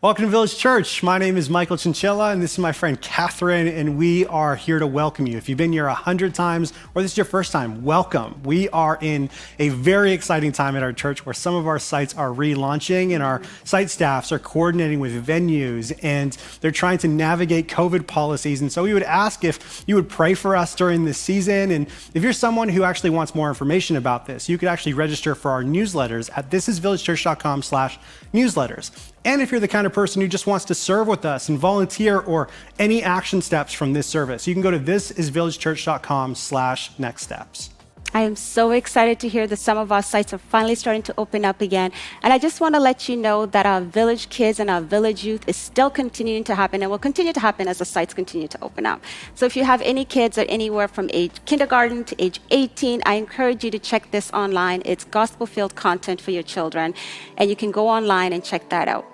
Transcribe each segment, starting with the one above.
Welcome to Village Church. My name is Michael Chinchilla, and this is my friend Catherine, and we are here to welcome you. If you've been here 100 times, or this is your first time, welcome. We are in a very exciting time at our church where some of our sites are relaunching, and our site staffs are coordinating with venues, and they're trying to navigate COVID policies. And so we would ask if you would pray for us during this season, and if you're someone who actually wants more information about this, you could actually register for our newsletters at thisisvillagechurch.com/newsletters. And if you're the kind of person who just wants to serve with us and volunteer or any action steps from this service, you can go to thisisvillagechurch.com/nextsteps. I am so excited to hear that some of our sites are finally starting to open up again. And I just want to let you know that our village kids and our village youth is still continuing to happen and will continue to happen as the sites continue to open up. So if you have any kids at anywhere from age kindergarten to age 18, I encourage you to check this online. It's gospel-filled content for your children, and you can go online and check that out.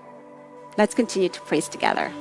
Let's continue to praise together.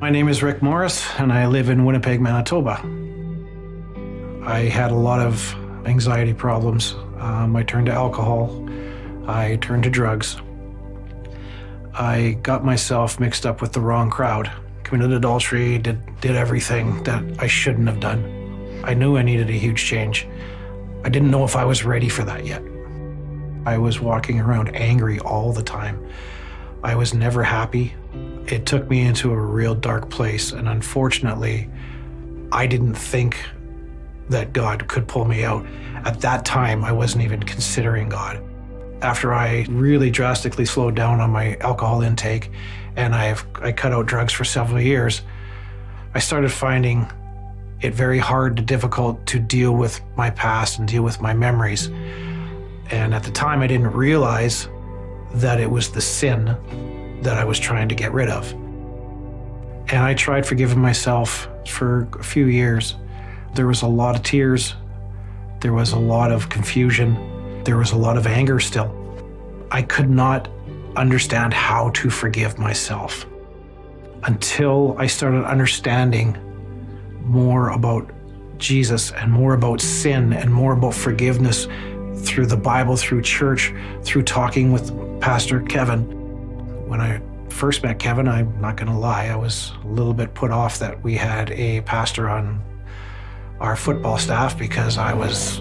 My name is Rick Morris, and I live in Winnipeg, Manitoba. I had a lot of anxiety problems. I turned to alcohol. I turned to drugs. I got myself mixed up with the wrong crowd, committed adultery, did everything that I shouldn't have done. I knew I needed a huge change. I didn't know if I was ready for that yet. I was walking around angry all the time. I was never happy. It took me into a real dark place, and unfortunately, I didn't think that God could pull me out. At that time, I wasn't even considering God. After I really drastically slowed down on my alcohol intake and I cut out drugs for several years, I started finding it very hard and difficult to deal with my past and deal with my memories. And at the time, I didn't realize that it was the sin that I was trying to get rid of. And I tried forgiving myself for a few years. There was a lot of tears. There was a lot of confusion. There was a lot of anger still. I could not understand how to forgive myself until I started understanding more about Jesus and more about sin and more about forgiveness through the Bible, through church, through talking with Pastor Kevin. When I first met Kevin, I'm not going to lie, I was a little bit put off that we had a pastor on our football staff because I was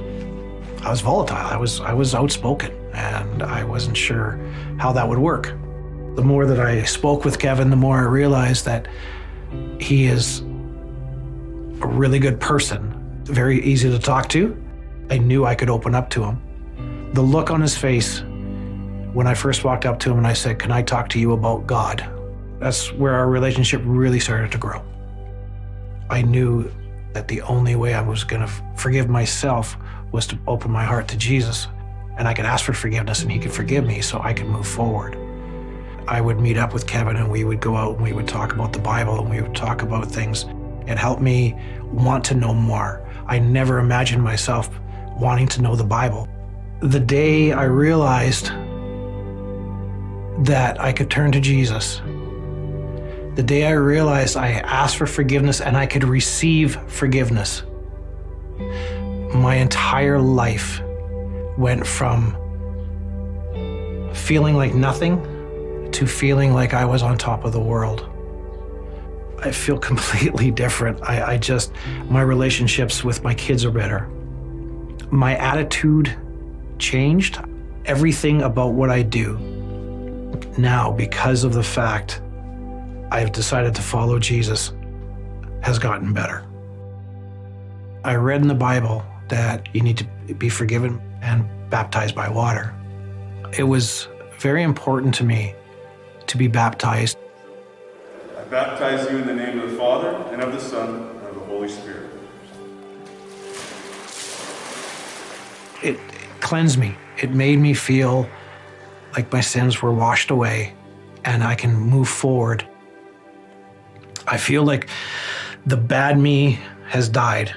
volatile. I was outspoken, and I wasn't sure how that would work. The more that I spoke with Kevin, the more I realized that he is a really good person, very easy to talk to. I knew I could open up to him. The look on his face when I first walked up to him and I said, "Can I talk to you about God?" That's where our relationship really started to grow. I knew that the only way I was going to forgive myself was to open my heart to Jesus, and I could ask for forgiveness and he could forgive me so I could move forward. I would meet up with Kevin and we would go out and we would talk about the Bible and we would talk about things. It helped me want to know more. I never imagined myself wanting to know the Bible. The day I realized that I could turn to Jesus, the day I realized I asked for forgiveness and I could receive forgiveness, my entire life went from feeling like nothing to feeling like I was on top of the world. I feel completely different. My relationships with my kids are better. My attitude changed. Everything about what I do now, because of the fact I've decided to follow Jesus, has gotten better. I read in the Bible that you need to be forgiven and baptized by water. It was very important to me to be baptized. I baptize you in the name of the Father, and of the Son, and of the Holy Spirit. It cleansed me. It made me feel like my sins were washed away and I can move forward. I feel like the bad me has died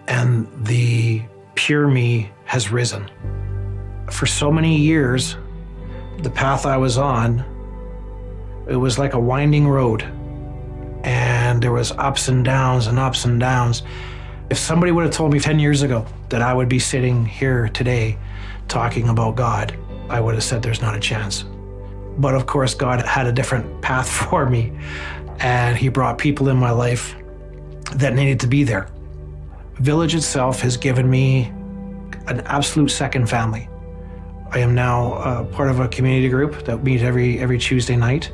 and the pure me has risen. For so many years, the path I was on, it was like a winding road, and there was ups and downs and ups and downs. If somebody would have told me 10 years ago that I would be sitting here today talking about God, I would have said there's not a chance. But of course, God had a different path for me, and he brought people in my life that needed to be there. Village itself has given me an absolute second family. I am now part of a community group that meets every Tuesday night.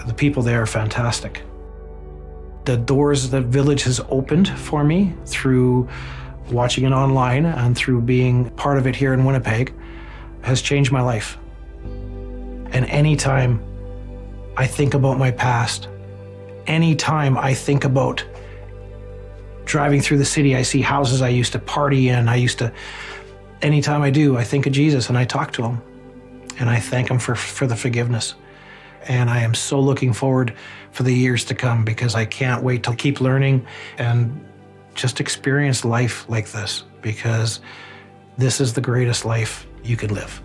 The people there are fantastic. The doors that Village has opened for me through watching it online and through being part of it here in Winnipeg has changed my life. And anytime I think about my past, anytime I think about driving through the city, I see houses I used to party in, anytime I do, I think of Jesus and I talk to him and I thank him for the forgiveness. And I am so looking forward for the years to come because I can't wait to keep learning and just experience life like this, because this is the greatest life you could live.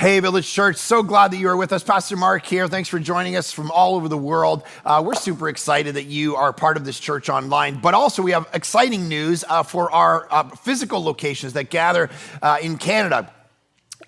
Hey, Village Church, so glad that you are with us. Pastor Mark here. Thanks for joining us from all over the world. We're super excited that you are part of this church online, but also we have exciting news for our physical locations that gather in Canada.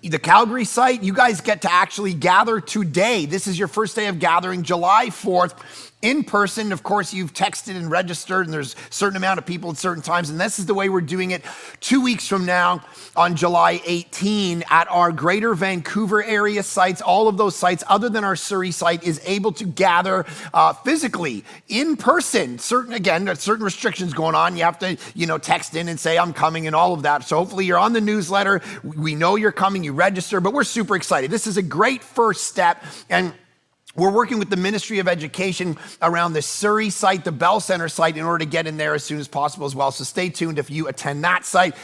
The Calgary site, you guys get to actually gather today. This is your first day of gathering, July 4th. In person, of course, you've texted and registered, and there's a certain amount of people at certain times, and this is the way we're doing it 2 weeks from now on July 18 at our Greater Vancouver area sites. All of those sites, other than our Surrey site, is able to gather physically, in person. There's certain restrictions going on. You have to, text in and say, I'm coming and all of that. So hopefully you're on the newsletter. We know you're coming, you register, but we're super excited. This is a great first step, and we're working with the Ministry of Education around the Surrey site, the Bell Center site, in order to get in there as soon as possible as well. So stay tuned if you attend that site.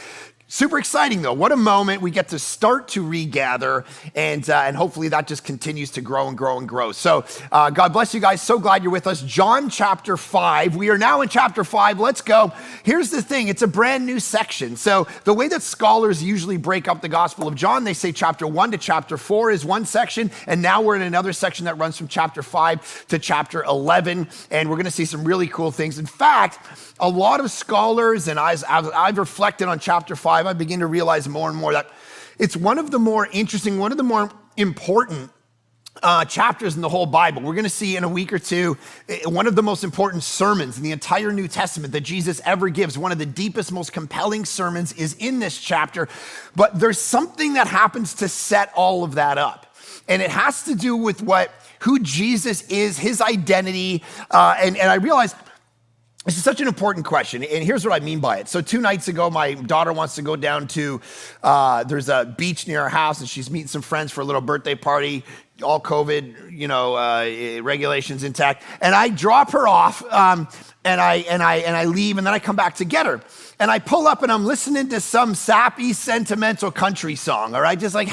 Super exciting though. What a moment. We get to start to regather, and hopefully that just continues to grow and grow and grow. So God bless you guys. So glad you're with us. John chapter 5. We are now in chapter 5. Let's go. Here's the thing. It's a brand new section. So the way that scholars usually break up the Gospel of John, they say chapter 1 to chapter 4 is one section, and now we're in another section that runs from chapter 5 to chapter 11, and we're going to see some really cool things. In fact, a lot of scholars, and as I've reflected on chapter 5, I begin to realize more and more that it's one of the more interesting, one of the more important chapters in the whole Bible. We're going to see in a week or two one of the most important sermons in the entire New Testament that Jesus ever gives. One of the deepest, most compelling sermons is in this chapter. But there's something that happens to set all of that up. And it has to do with who Jesus is, his identity. And I realized this is such an important question, and here's what I mean by it. So 2 nights ago, my daughter wants to go down to, there's a beach near our house, and she's meeting some friends for a little birthday party, all COVID, regulations intact. And I drop her off, and I leave, and then I come back to get her. And I pull up, and I'm listening to some sappy, sentimental country song, all right? Just like,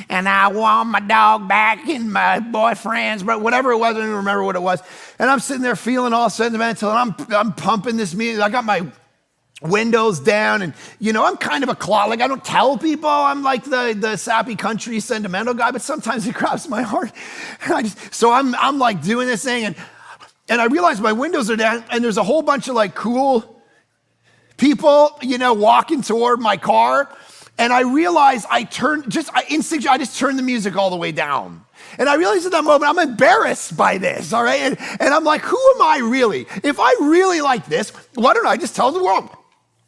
and I want my dog back and my boyfriend's, but whatever it was, I don't even remember what it was. And I'm sitting there feeling all sentimental, and I'm pumping this music. I got my windows down, and I'm kind of a closet. Like, I don't tell people I'm like the sappy country sentimental guy, but sometimes it grabs my heart. And so I'm like doing this thing, and I realize my windows are down, and there's a whole bunch of like cool people, walking toward my car. And I realize I just turned the music all the way down. And I realized at that moment, I'm embarrassed by this, all right? And I'm like, who am I really? If I really like this, why don't I just tell the world?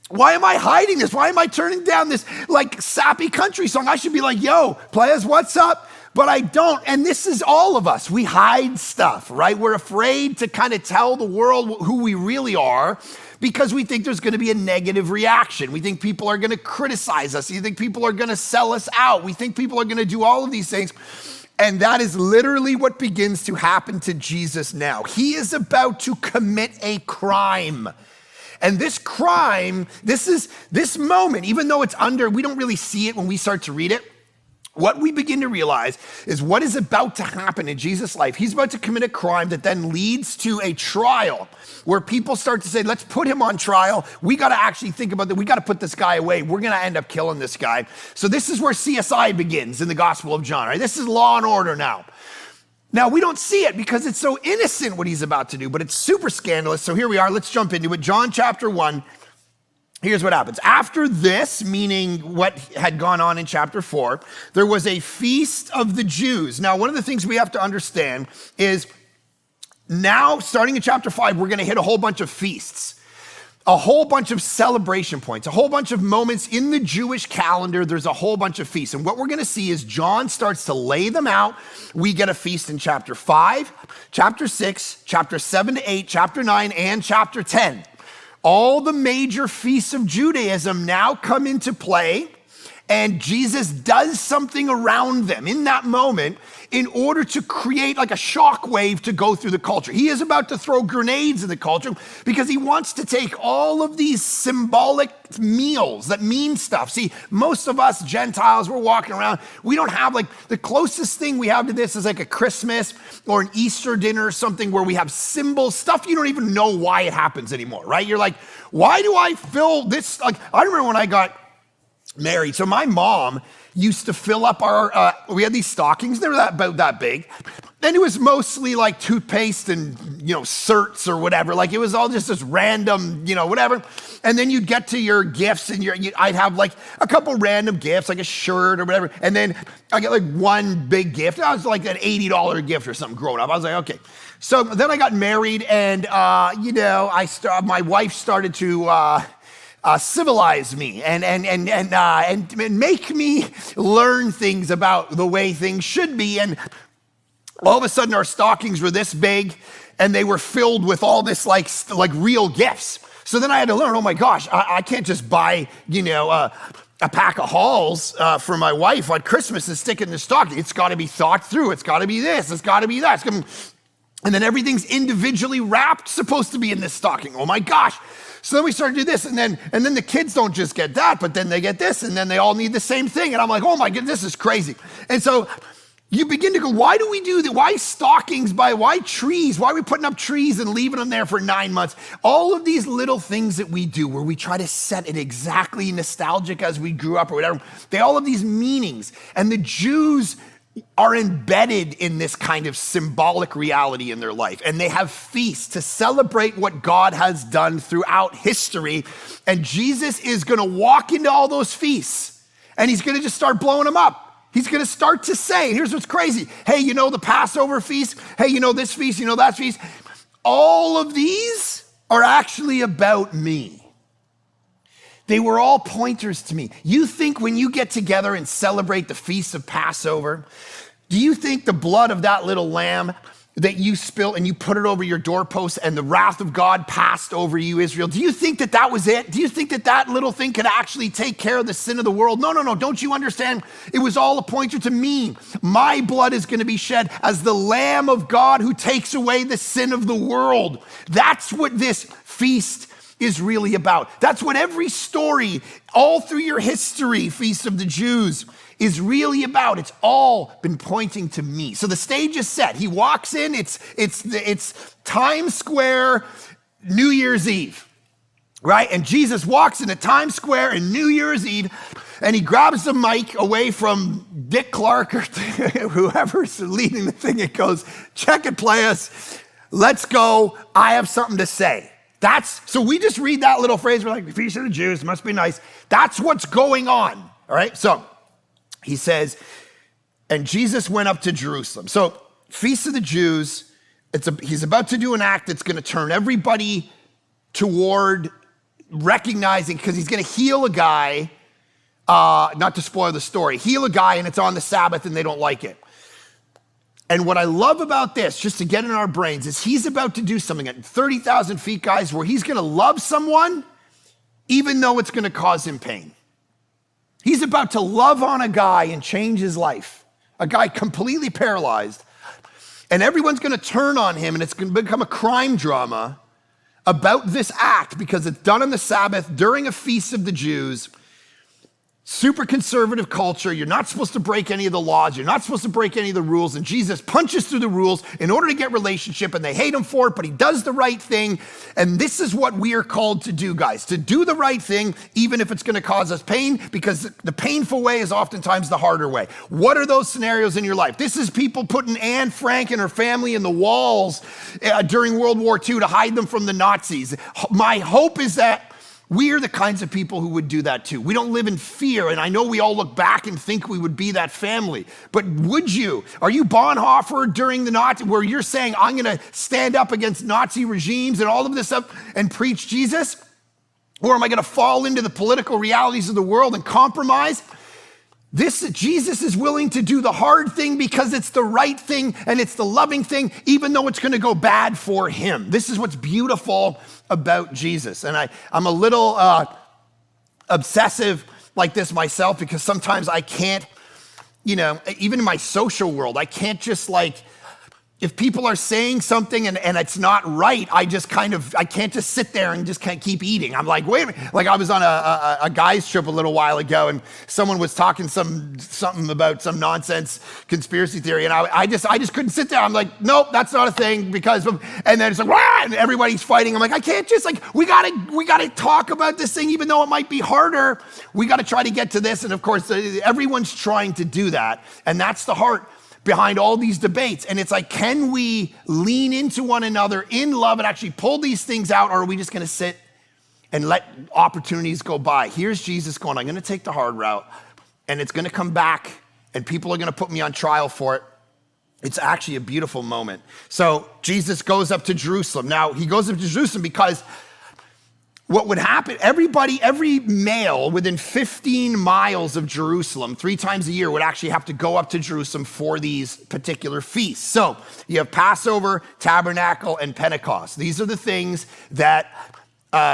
Why am I hiding this? Why am I turning down this like sappy country song? I should be like, yo, players, what's up? But I don't. And this is all of us. We hide stuff, right? We're afraid to kind of tell the world who we really are, because we think there's going to be a negative reaction. We think people are going to criticize us. You think people are going to sell us out. We think people are going to do all of these things. And that is literally what begins to happen to Jesus now. He is about to commit a crime. And this crime, this moment, even though we don't really see it when we start to read it, what we begin to realize is what is about to happen in Jesus' life. He's about to commit a crime that then leads to a trial where people start to say, let's put him on trial. We got to actually think about that. We got to put this guy away. We're going to end up killing this guy. So this is where CSI begins in the Gospel of John, right? This is Law and Order now. Now, we don't see it because it's so innocent what he's about to do, but it's super scandalous. So here we are. Let's jump into it. John chapter 1. Here's what happens. After this, meaning what had gone on in chapter 4, there was a feast of the Jews. Now, one of the things we have to understand is now, starting in chapter 5, we're going to hit a whole bunch of feasts, a whole bunch of celebration points, a whole bunch of moments in the Jewish calendar. There's a whole bunch of feasts. And what we're going to see is John starts to lay them out. We get a feast in chapter 5, chapter 6, chapter 7 to 8, chapter 9, and chapter 10. All the major feasts of Judaism now come into play, and Jesus does something around them in that moment in order to create like a shock wave to go through the culture. He is about to throw grenades in the culture because he wants to take all of these symbolic meals that mean stuff. See, most of us Gentiles, we're walking around, we don't have like, the closest thing we have to this is like a Christmas or an Easter dinner or something where we have symbols, stuff you don't even know why it happens anymore, right? You're like, why do I fill this? Like, I remember when I got married. So my mom used to fill up our, we had these stockings, they were about that big. And it was mostly like toothpaste and, certs or whatever. Like it was all just this random, whatever. And then you'd get to your gifts and I'd have like a couple random gifts, like a shirt or whatever. And then I get like one big gift. I was like an $80 gift or something growing up. I was like, okay. So then I got married and, my wife started to, civilize me and make me learn things about the way things should be. And all of a sudden our stockings were this big and they were filled with all this like real gifts. So then I had to learn, oh my gosh, I can't just buy, a pack of Halls for my wife on Christmas and stick it in the stocking. It's got to be thought through. It's got to be this. It's got to be that. And then everything's individually wrapped, supposed to be in this stocking. Oh my gosh. So then we started to do this, and then the kids don't just get that, but then they get this, and then they all need the same thing. And I'm like, oh my goodness, this is crazy. And so you begin to go, why do we do that? Why stockings? Why trees? Why are we putting up trees and leaving them there for 9 months? All of these little things that we do where we try to set it exactly nostalgic as we grew up or whatever, they all have these meanings. And the Jews are embedded in this kind of symbolic reality in their life. And they have feasts to celebrate what God has done throughout history. And Jesus is gonna walk into all those feasts and he's gonna just start blowing them up. He's gonna start to say, here's what's crazy. Hey, the Passover feast? Hey, this feast, that feast? All of these are actually about me. They were all pointers to me. You think when you get together and celebrate the feast of Passover, do you think the blood of that little lamb that you spilt and you put it over your doorpost and the wrath of God passed over you, Israel? Do you think that was it? Do you think that little thing could actually take care of the sin of the world? No. Don't you understand? It was all a pointer to me. My blood is going to be shed as the Lamb of God who takes away the sin of the world. That's what this feast is really about. That's what every story all through your history, Feast of the Jews, is really about. It's all been pointing to me. So the stage is set. He walks in, it's Times Square, New Year's Eve, right? And Jesus walks into Times Square and New Year's Eve, and he grabs the mic away from Dick Clark or whoever's leading the thing. It goes, check it, play us. Let's go. I have something to say. So we just read that little phrase. We're like, the Feast of the Jews, must be nice. That's what's going on, all right? So he says, and Jesus went up to Jerusalem. So Feast of the Jews, he's about to do an act that's gonna turn everybody toward recognizing, because he's gonna heal a guy, not to spoil the story, heal a guy and it's on the Sabbath and they don't like it. And what I love about this, just to get in our brains, is he's about to do something at 30,000 feet, guys, where he's gonna love someone even though it's gonna cause him pain. He's about to love on a guy and change his life, a guy completely paralyzed, and everyone's gonna turn on him and it's gonna become a crime drama about this act because it's done on the Sabbath during a feast of the Jews. Super conservative culture. You're not supposed to break any of the laws. You're not supposed to break any of the rules. And Jesus punches through the rules in order to get relationship, and they hate him for it, but he does the right thing. And this is what we are called to do, guys, to do the right thing, even if it's going to cause us pain, because the painful way is oftentimes the harder way. What are those scenarios in your life? This is people putting Anne Frank and her family in the walls during World War II to hide them from the Nazis. My hope is that we are the kinds of people who would do that too. We don't live in fear, and I know we all look back and think we would be that family, but would you? Are you Bonhoeffer during the Nazi, where you're saying, I'm gonna stand up against Nazi regimes and all of this stuff and preach Jesus? Or am I gonna fall into the political realities of the world and compromise? Jesus is willing to do the hard thing because it's the right thing and it's the loving thing, even though it's gonna go bad for him. This is what's beautiful about Jesus. And I'm a little obsessive like this myself, because sometimes I can't, even in my social world, I can't just if people are saying something and it's not right, I can't just sit there and just can't keep eating. I'm like, wait a minute. Like I was on a guy's trip a little while ago and someone was talking something about some nonsense conspiracy theory. And I just couldn't sit there. I'm like, nope, that's not a thing because and then it's like, wah, and everybody's fighting. I'm like, I can't just we gotta talk about this thing, even though it might be harder. We gotta try to get to this. And of course, everyone's trying to do that. And that's the heart behind all these debates. And it's like, can we lean into one another in love and actually pull these things out, or are we just gonna sit and let opportunities go by? Here's Jesus going, I'm gonna take the hard route, and it's gonna come back, and people are gonna put me on trial for it. It's actually a beautiful moment. So Jesus goes up to Jerusalem. Now, he goes up to Jerusalem because what would happen, every male within 15 miles of Jerusalem, 3 times a year, would actually have to go up to Jerusalem for these particular feasts. So you have Passover, Tabernacle, and Pentecost. These are the things that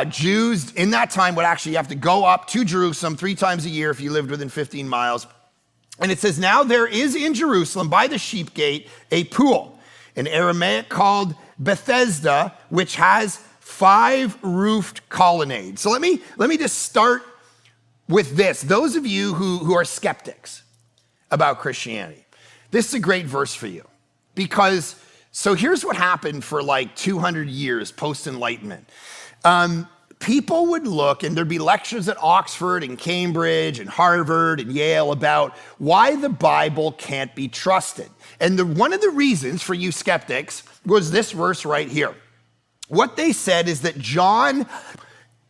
Jews in that time would actually have to go up to Jerusalem 3 times a year if you lived within 15 miles. And it says, now there is in Jerusalem by the sheep gate a pool, in Aramaic called Bethesda, which has 5 roofed colonnades. So let me just start with this. Those of you who are skeptics about Christianity, this is a great verse for you, because so here's what happened for like 200 years post-Enlightenment. People would look, and there'd be lectures at Oxford and Cambridge and Harvard and Yale about why the Bible can't be trusted. And one of the reasons for you skeptics was this verse right here. What they said is that John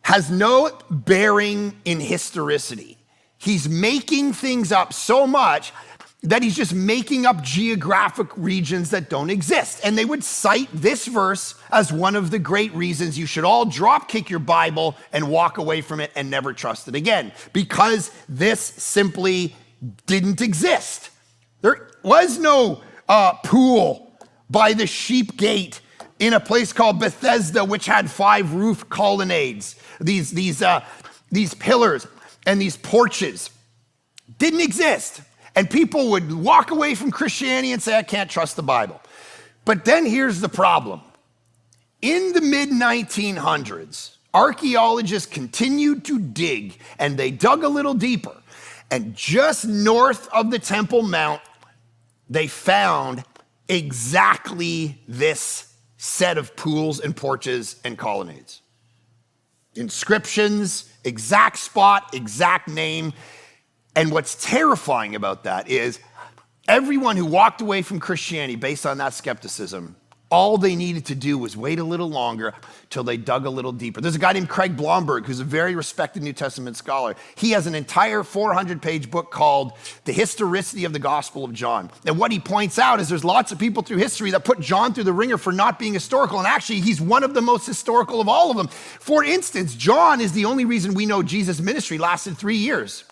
has no bearing in historicity. He's making things up so much that he's just making up geographic regions that don't exist. And they would cite this verse as one of the great reasons you should all drop kick your Bible and walk away from it and never trust it again, because this simply didn't exist. There was no pool by the sheep gate in a place called Bethesda, which had 5 roof colonnades. These pillars and these porches didn't exist. And people would walk away from Christianity and say, I can't trust the Bible. But then here's the problem. In the mid-1900s, archaeologists continued to dig, and they dug a little deeper. And just north of the Temple Mount, they found exactly this set of pools and porches and colonnades. Inscriptions, exact spot, exact name. And what's terrifying about that is everyone who walked away from Christianity based on that skepticism, all they needed to do was wait a little longer till they dug a little deeper. There's a guy named Craig Blomberg, who's a very respected New Testament scholar. He has an entire 400-page book called The Historicity of the Gospel of John. And what he points out is there's lots of people through history that put John through the ringer for not being historical. And actually, he's one of the most historical of all of them. For instance, John is the only reason we know Jesus' ministry lasted 3 years.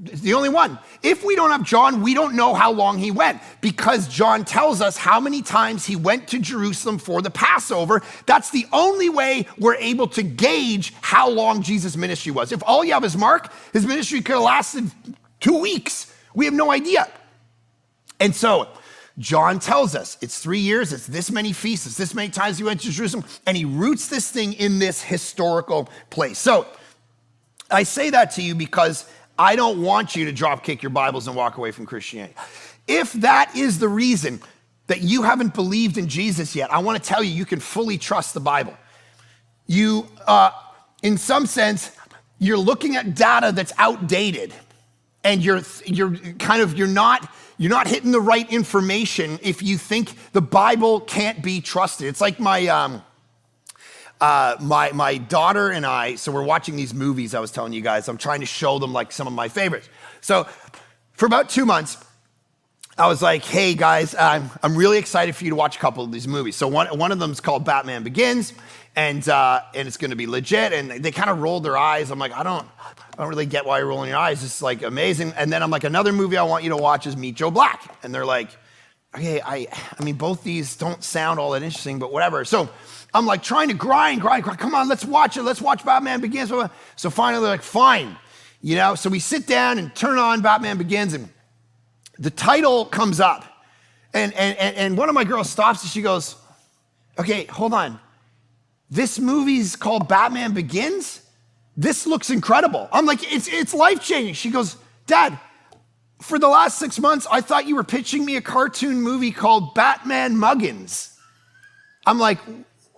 It's the only one. If we don't have John, we don't know how long he went, because John tells us how many times he went to Jerusalem for the Passover. That's the only way we're able to gauge how long Jesus' ministry was. If all you have is Mark, his ministry could have lasted 2 weeks. We have no idea. And so John tells us it's 3 years, it's this many feasts, it's this many times he went to Jerusalem, and he roots this thing in this historical place. So I say that to you because I don't want you to drop kick your Bibles and walk away from Christianity. If that is the reason that you haven't believed in Jesus yet, I want to tell you, you can fully trust the Bible. You, in some sense, you're looking at data that's outdated, and you're not hitting the right information if you think the Bible can't be trusted. It's like my daughter and I, so we're watching these movies I was telling you guys. I'm trying to show them like some of my favorites. So for about 2 months, I was like, hey guys, I'm really excited for you to watch a couple of these movies. So one of them is called Batman Begins, and it's gonna be legit. And they kind of rolled their eyes. I'm like, I don't really get why you're rolling your eyes. It's like amazing. And then I'm like, another movie I want you to watch is Meet Joe Black. And they're like, okay, I mean, both these don't sound all that interesting, but whatever. So I'm like trying to grind. Come on, let's watch it. Let's watch Batman Begins. So finally they're like, fine. So we sit down and turn on Batman Begins, and the title comes up. And one of my girls stops and she goes, okay, hold on. This movie's called Batman Begins? This looks incredible. I'm like, it's life-changing. She goes, Dad, for the last 6 months, I thought you were pitching me a cartoon movie called Batman Muggins. I'm like,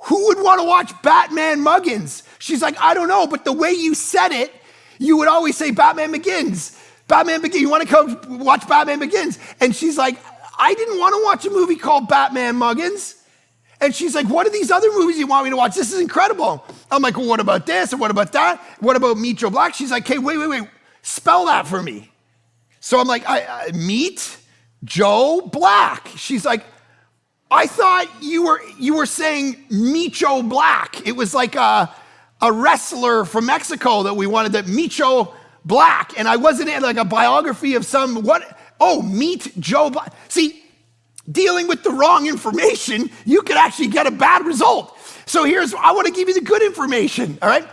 who would want to watch Batman Muggins? She's like, I don't know, but the way you said it, you would always say Batman Begins. Batman Begins. You want to come watch Batman Begins? And she's like, I didn't want to watch a movie called Batman Muggins. And she's like, what are these other movies you want me to watch? This is incredible. I'm like, well, what about this? And what about that? What about Meet Joe Black? She's like, hey, wait. Spell that for me. So I'm like, Meet Joe Black. She's like, I thought you were saying Micho Black. It was like a wrestler from Mexico that we wanted, that Micho Black. And I wasn't in like a biography of Meet Joe Black. See, dealing with the wrong information, you could actually get a bad result. So I want to give you the good information, all right?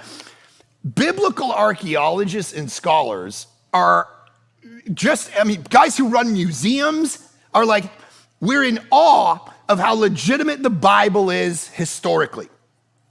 Biblical archaeologists and scholars are guys who run museums are like, we're in awe of how legitimate the Bible is historically.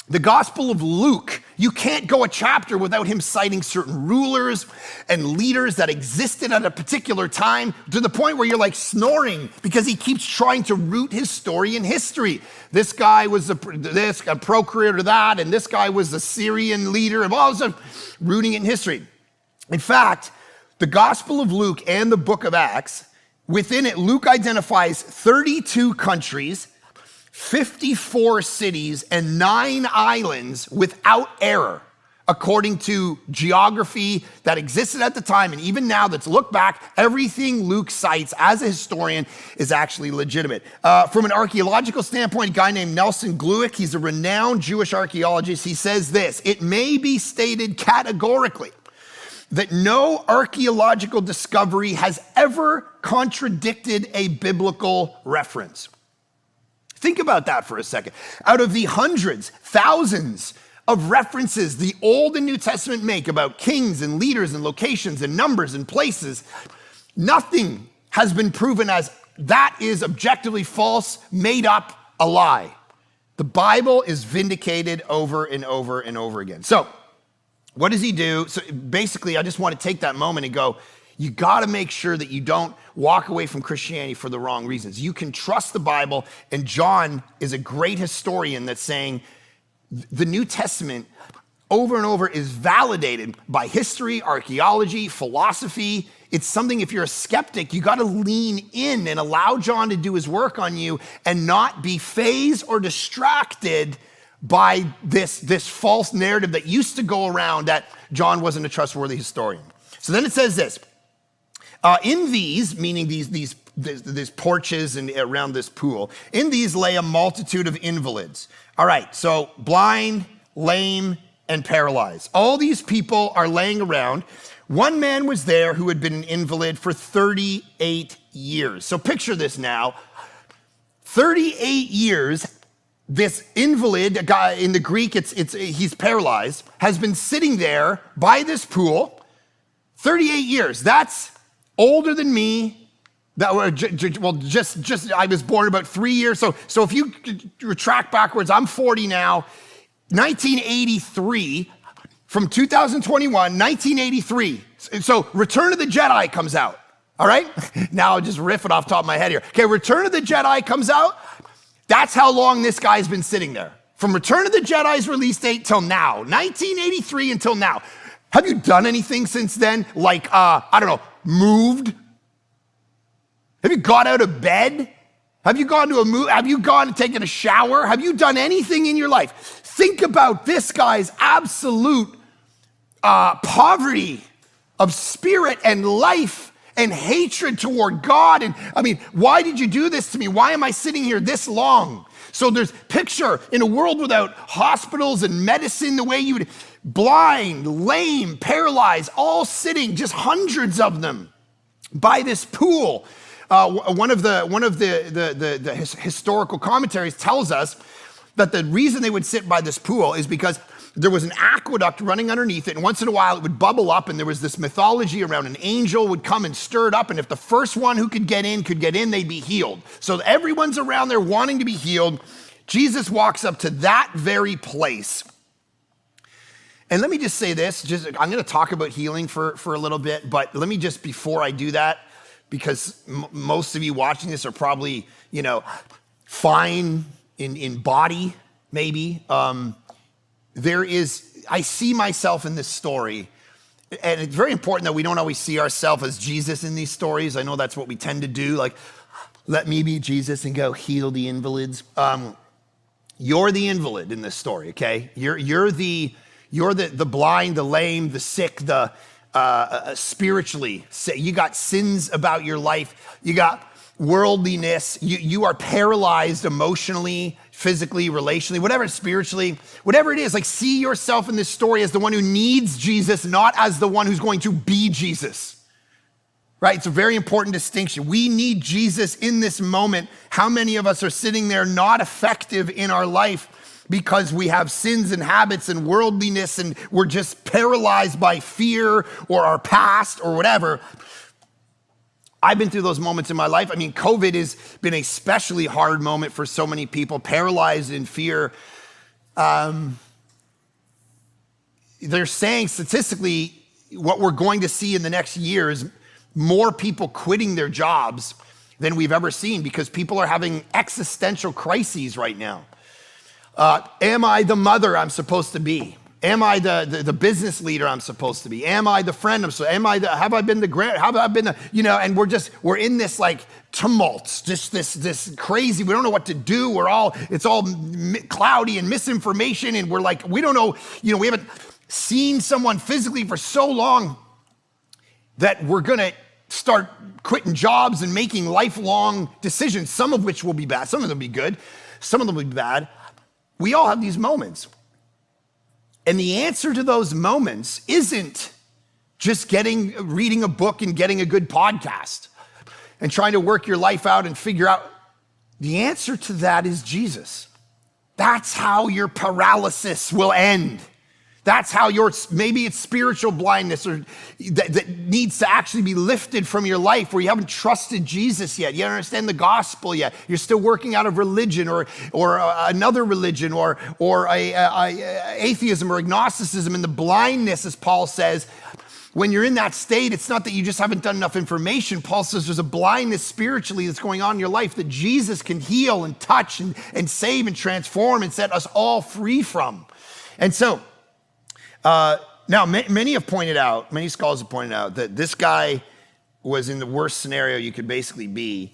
The Gospel of Luke, you can't go a chapter without him citing certain rulers and leaders that existed at a particular time, to the point where you're like snoring because he keeps trying to root his story in history. This guy was a procurator to that, and this guy was the Syrian leader, and all this rooting it in history. In fact, the Gospel of Luke and the book of Acts, within it, Luke identifies 32 countries, 54 cities, and 9 islands without error, according to geography that existed at the time. And even now that's looked back, everything Luke cites as a historian is actually legitimate. From an archaeological standpoint, a guy named Nelson Glueck, he's a renowned Jewish archaeologist. He says this: it may be stated categorically that no archaeological discovery has ever contradicted a biblical reference. Think about that for a second. Out of the hundreds, thousands of references the Old and New Testament make about kings and leaders and locations and numbers and places, nothing has been proven as that is objectively false, made up, a lie. The Bible is vindicated over and over and over again. So, what does he do? So basically, I just want to take that moment and go, you got to make sure that you don't walk away from Christianity for the wrong reasons. You can trust the Bible, and John is a great historian that's saying the New Testament over and over is validated by history, archaeology, philosophy. It's something, if you're a skeptic, you got to lean in and allow John to do his work on you and not be fazed or distracted by this false narrative that used to go around that John wasn't a trustworthy historian. So then it says this. In these, meaning these porches and around this pool, in these lay a multitude of invalids. All right, so blind, lame, and paralyzed. All these people are laying around. One man was there who had been an invalid for 38 years. So picture this now. 38 years, this invalid, a guy in the Greek, he's paralyzed, has been sitting there by this pool 38 years. That's older than me. I was born about 3 years. So if you retract backwards, I'm 40 now. 1983, from 2021, 1983. So Return of the Jedi comes out. All right? Now I'll just riff it off the top of my head here. Okay, Return of the Jedi comes out. That's how long this guy's been sitting there. From Return of the Jedi's release date till now, 1983 until now. Have you done anything since then? Like, moved? Have you got out of bed? Have you gone to a move? Have you gone and taken a shower? Have you done anything in your life? Think about this guy's absolute poverty of spirit and life and hatred toward God. And I mean, why did you do this to me? Why am I sitting here this long? So there's picture in a world without hospitals and medicine, the way you would, blind, lame, paralyzed, all sitting, just hundreds of them by this pool. One of the historical commentaries tells us that the reason they would sit by this pool is because there was an aqueduct running underneath it, and once in a while it would bubble up, and there was this mythology around an angel would come and stir it up, and if the first one who could get in, they'd be healed. So everyone's around there wanting to be healed. Jesus walks up to that very place. And let me just say this, I'm gonna talk about healing for a little bit, but let me just, before I do that, because most of you watching this are probably, fine in body, maybe. I see myself in this story, and it's very important that we don't always see ourselves as Jesus in these stories. I know that's what we tend to do, like, let me be Jesus and go heal the invalids. You're the invalid in this story, okay? You're the blind, the lame, the sick, the spiritually sick. You got sins about your life. You got worldliness. You are paralyzed emotionally, physically, relationally, whatever, spiritually, whatever it is. Like, see yourself in this story as the one who needs Jesus, not as the one who's going to be Jesus. Right? It's a very important distinction. We need Jesus in this moment. How many of us are sitting there not effective in our life because we have sins and habits and worldliness, and we're just paralyzed by fear or our past or whatever? I've been through those moments in my life. I mean, COVID has been a especially hard moment for so many people, paralyzed in fear. They're saying statistically, what we're going to see in the next year is more people quitting their jobs than we've ever seen, because people are having existential crises right now. Am I the mother I'm supposed to be? Am I the business leader I'm supposed to be? Am I the friend have I been and we're in this like tumult, just this crazy, we don't know what to do. It's all cloudy and misinformation, and we're like, we don't know, we haven't seen someone physically for so long that we're gonna start quitting jobs and making lifelong decisions, some of which will be bad, some of them will be good, some of them will be bad. We all have these moments. And the answer to those moments isn't just reading a book and getting a good podcast and trying to work your life out and figure out. The answer to that is Jesus. That's how your paralysis will end. That's how maybe it's spiritual blindness or that needs to actually be lifted from your life, where you haven't trusted Jesus yet. You don't understand the gospel yet. You're still working out of religion or another religion or atheism or agnosticism, and the blindness, as Paul says. When you're in that state, it's not that you just haven't done enough information. Paul says there's a blindness spiritually that's going on in your life that Jesus can heal and touch and save and transform and set us all free from. And so, now, many scholars have pointed out that this guy was in the worst scenario you could basically be,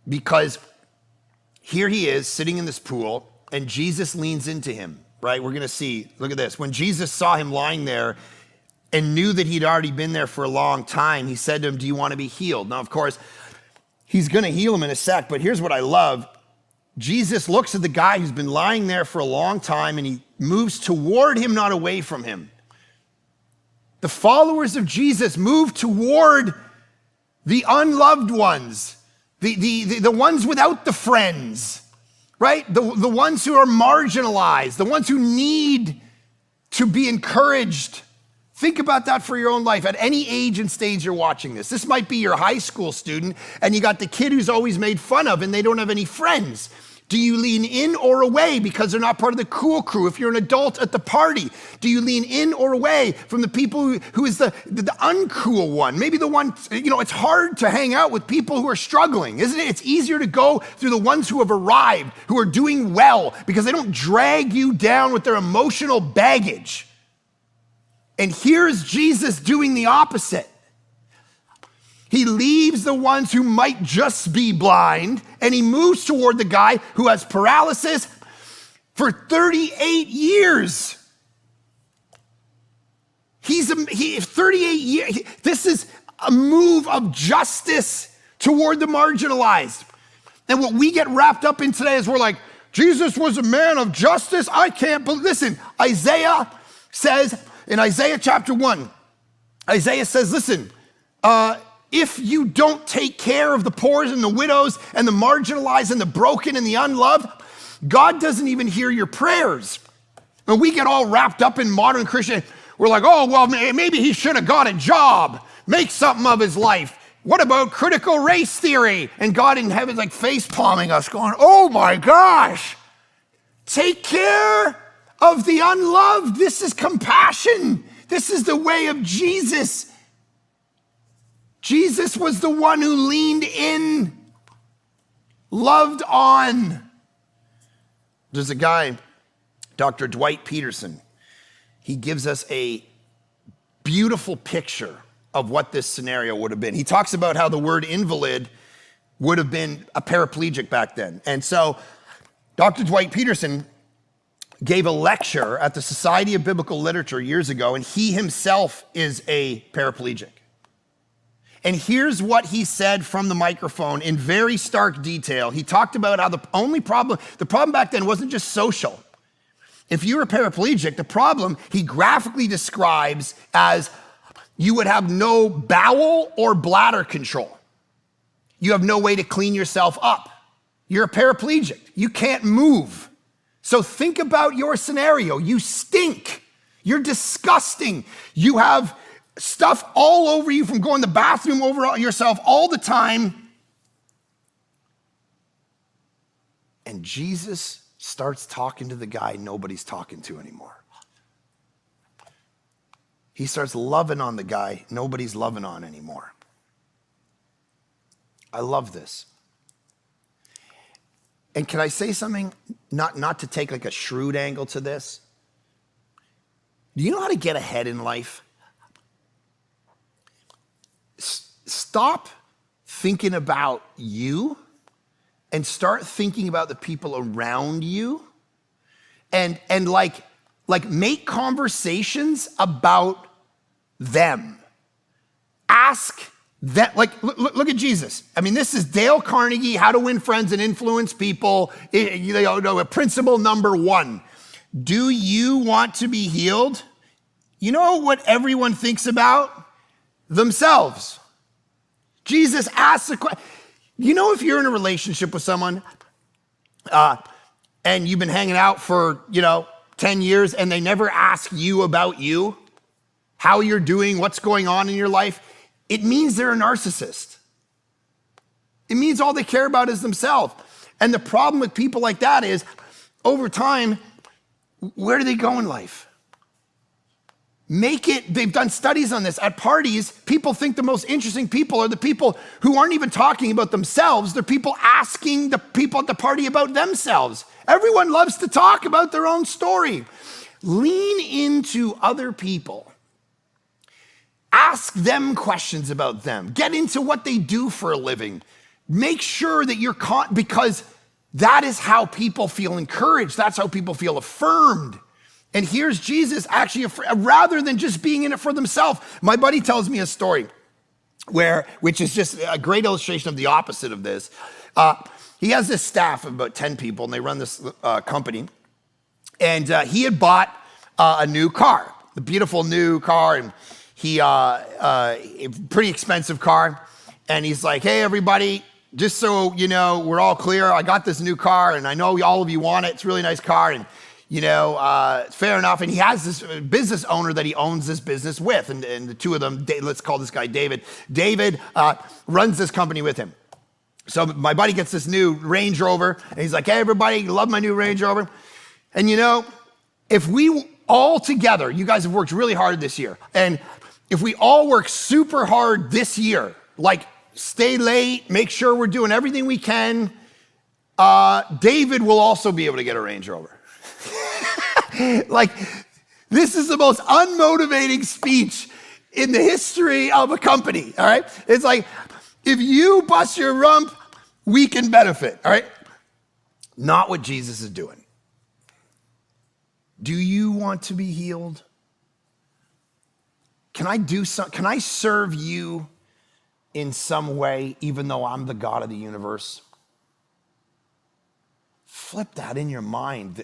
because here he is sitting in this pool, and Jesus leans into him, right? We're gonna see, look at this. When Jesus saw him lying there and knew that he'd already been there for a long time, he said to him, "Do you want to be healed?" Now, of course, he's gonna heal him in a sec, but here's what I love. Jesus looks at the guy who's been lying there for a long time, and he moves toward him, not away from him. The followers of Jesus move toward the unloved ones, the ones without the friends, right? The ones who are marginalized, the ones who need to be encouraged. Think about that for your own life. At any age and stage you're watching this. This might be your high school student, and you got the kid who's always made fun of, and they don't have any friends. Do you lean in or away because they're not part of the cool crew? If you're an adult at the party, do you lean in or away from the people who is the uncool one? Maybe the one, it's hard to hang out with people who are struggling, isn't it? It's easier to go through the ones who have arrived, who are doing well, because they don't drag you down with their emotional baggage. And here's Jesus doing the opposite. He leaves the ones who might just be blind, and he moves toward the guy who has paralysis for 38 years. 38 years. This is a move of justice toward the marginalized. And what we get wrapped up in today is we're like, Jesus was a man of justice. I can't believe. Listen, Isaiah says in Isaiah chapter 1, Isaiah says, listen, if you don't take care of the poor and the widows and the marginalized and the broken and the unloved, God doesn't even hear your prayers. And we get all wrapped up in modern Christian. We're like, oh, well, maybe he should have got a job, make something of his life. What about critical race theory? And God in heaven's like face palming us, going, oh my gosh, take care of the unloved. This is compassion. This is the way of Jesus. Jesus was the one who leaned in, loved on. There's a guy, Dr. Dwight Peterson. He gives us a beautiful picture of what this scenario would have been. He talks about how the word invalid would have been a paraplegic back then. And so Dr. Dwight Peterson gave a lecture at the Society of Biblical Literature years ago, and he himself is a paraplegic. And here's what he said from the microphone in very stark detail. He talked about how the problem back then wasn't just social. If you were paraplegic, the problem he graphically describes as you would have no bowel or bladder control. You have no way to clean yourself up. You're a paraplegic. You can't move. So think about your scenario. You stink. You're disgusting. You have stuff all over you from going to the bathroom over yourself all the time. And Jesus starts talking to the guy nobody's talking to anymore. He starts loving on the guy nobody's loving on anymore. I love this. And can I say something, not to take like a shrewd angle to this? Do you know how to get ahead in life? Stop thinking about you and start thinking about the people around you, and like make conversations about them. Ask them, like look at Jesus. I mean, this is Dale Carnegie, How to Win Friends and Influence People. Principle number 1. Do you want to be healed? You know what everyone thinks about? Themselves. Jesus asks a question. You know, if you're in a relationship with someone and you've been hanging out for, 10 years and they never ask you about you, how you're doing, what's going on in your life, it means they're a narcissist. It means all they care about is themselves. And the problem with people like that is, over time, where do they go in life? They've done studies on this. At parties, people think the most interesting people are the people who aren't even talking about themselves. They're people asking the people at the party about themselves. Everyone loves to talk about their own story. Lean into other people. Ask them questions about them. Get into what they do for a living. Make sure that you're because that is how people feel encouraged. That's how people feel affirmed. And here's Jesus actually, rather than just being in it for themselves. My buddy tells me a story which is just a great illustration of the opposite of this. He has this staff of about 10 people, and they run this company. And he had bought a new car, a beautiful new car, and a pretty expensive car. And he's like, hey, everybody, just so you know, we're all clear. I got this new car, and I know all of you want it. It's a really nice car, and fair enough. And he has this business owner that he owns this business with. And the two of them, let's call this guy David. David runs this company with him. So my buddy gets this new Range Rover, and he's like, hey, everybody, love my new Range Rover. And if we all together, you guys have worked really hard this year. And if we all work super hard this year, like stay late, make sure we're doing everything we can, David will also be able to get a Range Rover. Like, this is the most unmotivating speech in the history of a company, all right? It's like, if you bust your rump, we can benefit, all right? Not what Jesus is doing. Do you want to be healed? Can I serve you in some way, even though I'm the God of the universe? Flip that in your mind.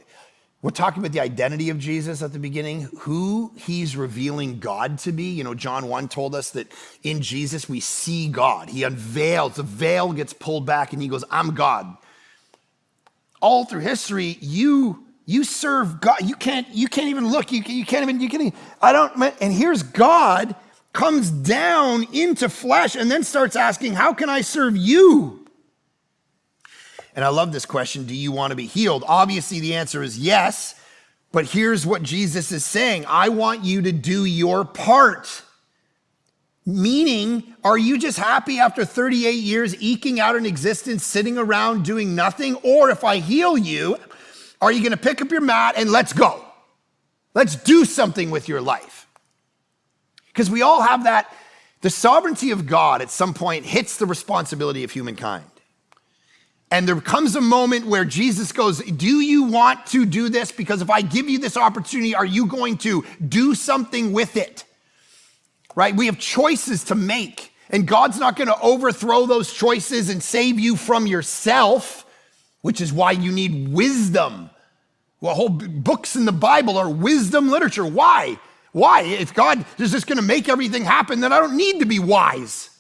We're talking about the identity of Jesus at the beginning, who he's revealing God to be. John 1 told us that in Jesus we see God. He unveils, the veil gets pulled back and he goes, I'm God. All through history, you You serve God. You can't even look. You can't even, and here's God comes down into flesh and then starts asking, how can I serve you? And I love this question. Do you want to be healed? Obviously the answer is yes, but here's what Jesus is saying. I want you to do your part. Meaning, are you just happy after 38 years eking out an existence, sitting around doing nothing? Or if I heal you, are you going to pick up your mat and let's go? Let's do something with your life. Because we all have that. The sovereignty of God at some point hits the responsibility of humankind. And there comes a moment where Jesus goes, do you want to do this? Because if I give you this opportunity, are you going to do something with it? Right? We have choices to make. And God's not going to overthrow those choices and save you from yourself, which is why you need wisdom. Well, whole books in the Bible are wisdom literature. Why? Why? If God is just going to make everything happen, then I don't need to be wise.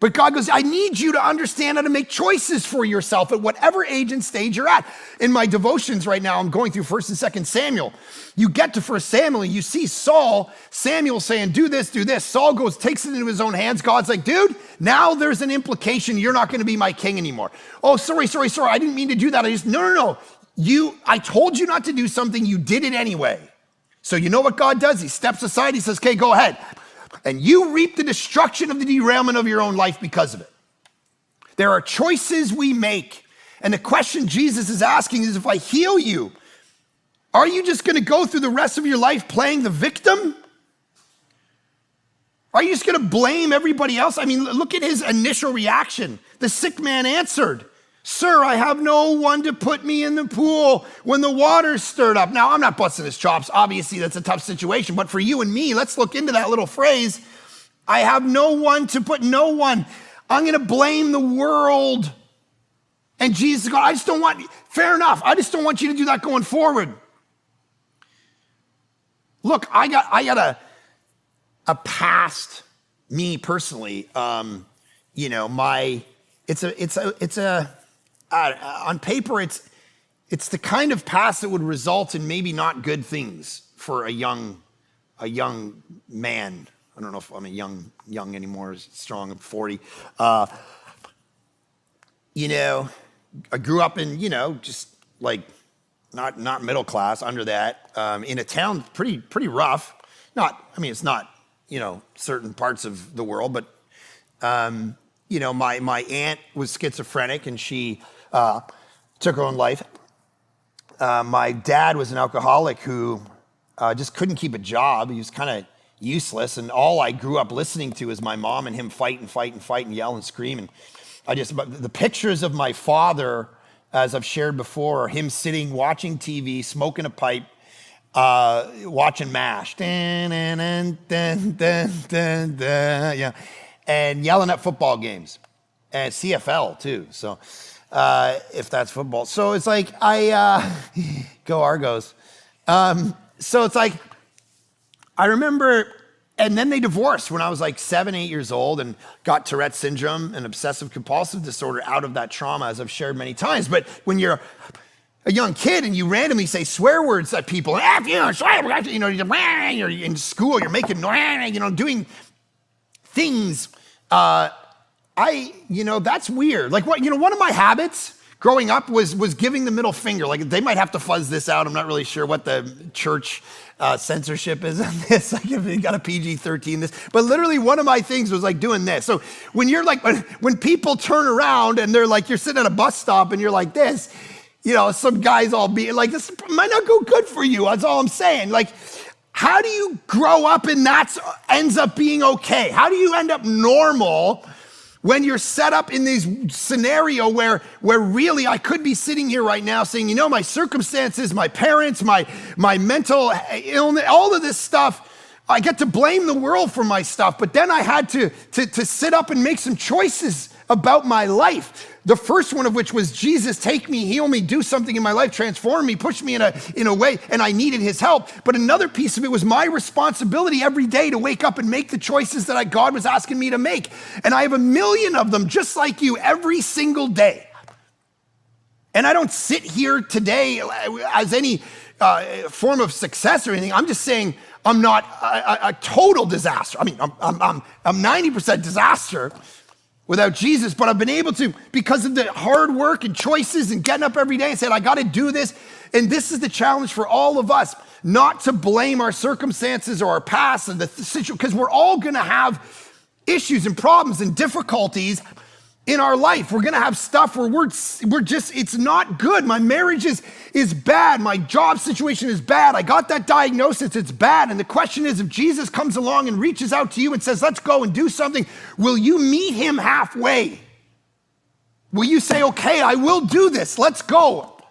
But God goes, I need you to understand how to make choices for yourself at whatever age and stage you're at. In my devotions right now, I'm going through 1 and 2 Samuel. You get to 1 Samuel, you see Samuel saying, do this, do this. Saul goes, takes it into his own hands. God's like, dude, now there's an implication you're not going to be my king anymore. Oh, sorry. I didn't mean to do that. No. I told you not to do something. You did it anyway. So you know what God does? He steps aside. He says, okay, go ahead. And you reap the destruction of the derailment of your own life because of it. There are choices we make. And the question Jesus is asking is, if I heal you, are you just going to go through the rest of your life playing the victim? Are you just going to blame everybody else? I mean, look at his initial reaction. The sick man answered, sir, I have no one to put me in the pool when the water's stirred up. Now, I'm not busting his chops. Obviously, that's a tough situation. But for you and me, let's look into that little phrase. I have no one to put, no one. I'm going to blame the world. And Jesus goes, I just don't want, fair enough. I just don't want you to do that going forward. Look, I got a past, me personally, on paper, it's the kind of past that would result in maybe not good things for a young man. I don't know if I'm a young anymore, strong, I'm 40. I grew up in, just like not middle class, under that, in a town pretty rough. It's not, certain parts of the world, but, my aunt was schizophrenic and she took her own life. My dad was an alcoholic who just couldn't keep a job. He was kind of useless. And all I grew up listening to is my mom and him fight and yell and scream. And the pictures of my father, as I've shared before, are him sitting, watching TV, smoking a pipe, watching MASH. Yeah. And yelling at football games. And CFL too. So if that's football. So it's like, go Argos. So it's like, I remember, and then they divorced when I was like 7, 8 years old and got Tourette's syndrome and obsessive compulsive disorder out of that trauma, as I've shared many times. But when you're a young kid and you randomly say swear words at people, you're in school, you're making noise, doing things, that's weird. Like one of my habits growing up was giving the middle finger. Like they might have to fuzz this out. I'm not really sure what the church censorship is on this. Like if you got a PG-13 this, but literally one of my things was like doing this. So when you're like, when people turn around and they're like, you're sitting at a bus stop and you're like this, some guys all be like, this might not go good for you. That's all I'm saying. Like, how do you grow up and that ends up being okay? How do you end up normal when you're set up in this scenario where really I could be sitting here right now saying, my circumstances, my parents, my mental illness, all of this stuff, I get to blame the world for my stuff, but then I had to sit up and make some choices about my life. The first one of which was, Jesus, take me, heal me, do something in my life, transform me, push me in a way, and I needed his help. But another piece of it was my responsibility every day to wake up and make the choices that God was asking me to make. And I have a million of them just like you every single day. And I don't sit here today as any form of success or anything. I'm just saying I'm not a total disaster. I mean, I'm 90% disaster without Jesus, but I've been able to, because of the hard work and choices and getting up every day and saying, I got to do this. And this is the challenge for all of us, not to blame our circumstances or our past and the situation, because we're all going to have issues and problems and difficulties in our life. We're going to have stuff where we're just, it's not good. My marriage is bad. My job situation is bad. I got that diagnosis. It's bad. And the question is, if Jesus comes along and reaches out to you and says, let's go and do something, will you meet him halfway? Will you say, okay, I will do this. Let's go.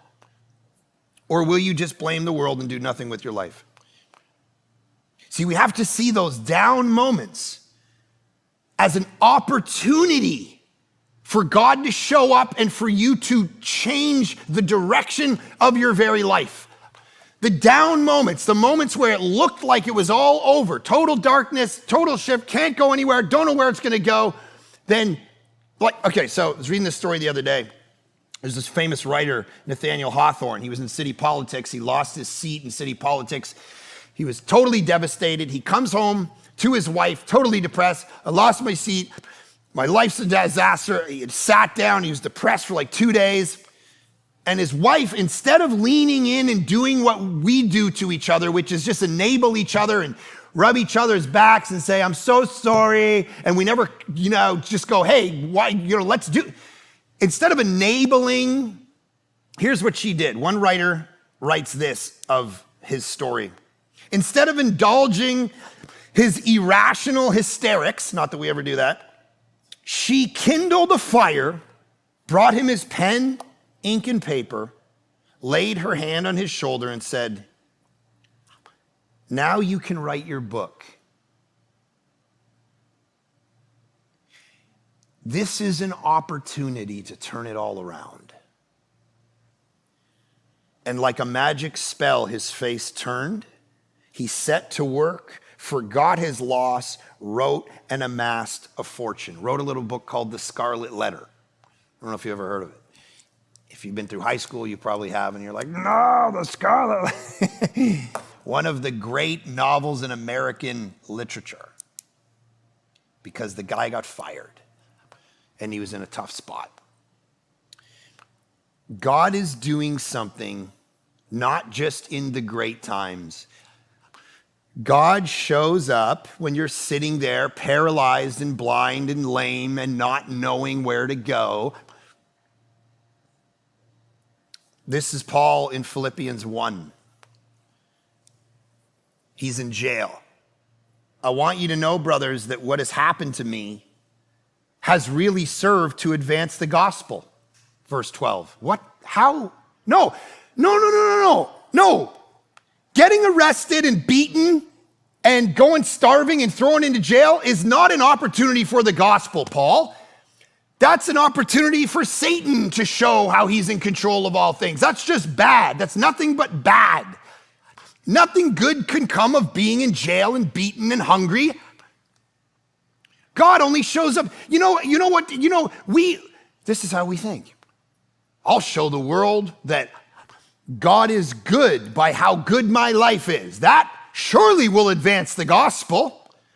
Or will you just blame the world and do nothing with your life? See, we have to see those down moments as an opportunity for God to show up and for you to change the direction of your very life. The down moments, the moments where it looked like it was all over, total darkness, total shift, can't go anywhere, don't know where it's gonna go, then, okay, so I was reading this story the other day. There's this famous writer, Nathaniel Hawthorne. He was in city politics. He lost his seat in city politics. He was totally devastated. He comes home to his wife, totally depressed. I lost my seat. My life's a disaster. He had sat down. He was depressed for like 2 days. And his wife, instead of leaning in and doing what we do to each other, which is just enable each other and rub each other's backs and say, I'm so sorry. And we never, just go, hey, why, let's do. Instead of enabling, here's what she did. One writer writes this of his story. Instead of indulging his irrational hysterics, not that we ever do that, she kindled a fire, brought him his pen, ink, and paper, laid her hand on his shoulder and said, now you can write your book. This is an opportunity to turn it all around. And like a magic spell, his face turned. He set to work, forgot his loss, wrote and amassed a fortune. Wrote a little book called The Scarlet Letter. I don't know if you ever heard of it. If you've been through high school, you probably have, and you're like, no, The Scarlet Letter. One of the great novels in American literature, because the guy got fired. And he was in a tough spot. God is doing something not just in the great times. God shows up when you're sitting there paralyzed and blind and lame and not knowing where to go. This is Paul in Philippians 1. He's in jail. I want you to know, brothers, that what has happened to me has really served to advance the gospel. Verse 12. What? How? No. Getting arrested and beaten and going starving and thrown into jail is not an opportunity for the gospel, Paul. That's an opportunity for Satan to show how he's in control of all things. That's just bad. That's nothing but bad. Nothing good can come of being in jail and beaten and hungry. God only shows up. This is how we think. I'll show the world that God is good by how good my life is. That surely will advance the gospel.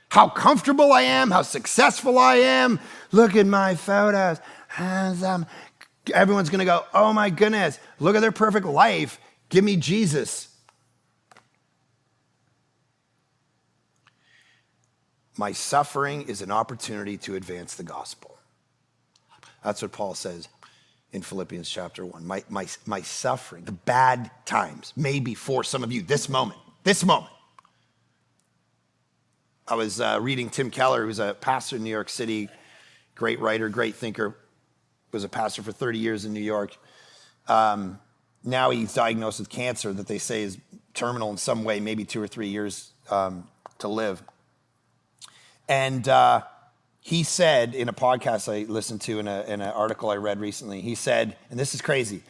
How comfortable I am, how successful I am. Look at my photos. Everyone's gonna go, oh my goodness, look at their perfect life. Give me Jesus. My suffering is an opportunity to advance the gospel. That's what Paul says in Philippians chapter 1. My suffering, the bad times, maybe for some of you, this moment. I was reading Tim Keller, who's a pastor in New York City, great writer, great thinker, was a pastor for 30 years in New York. Now he's diagnosed with cancer that they say is terminal in some way, maybe 2 or 3 years to live. And he said in a podcast I listened to, in an article I read recently, he said, and this is crazy,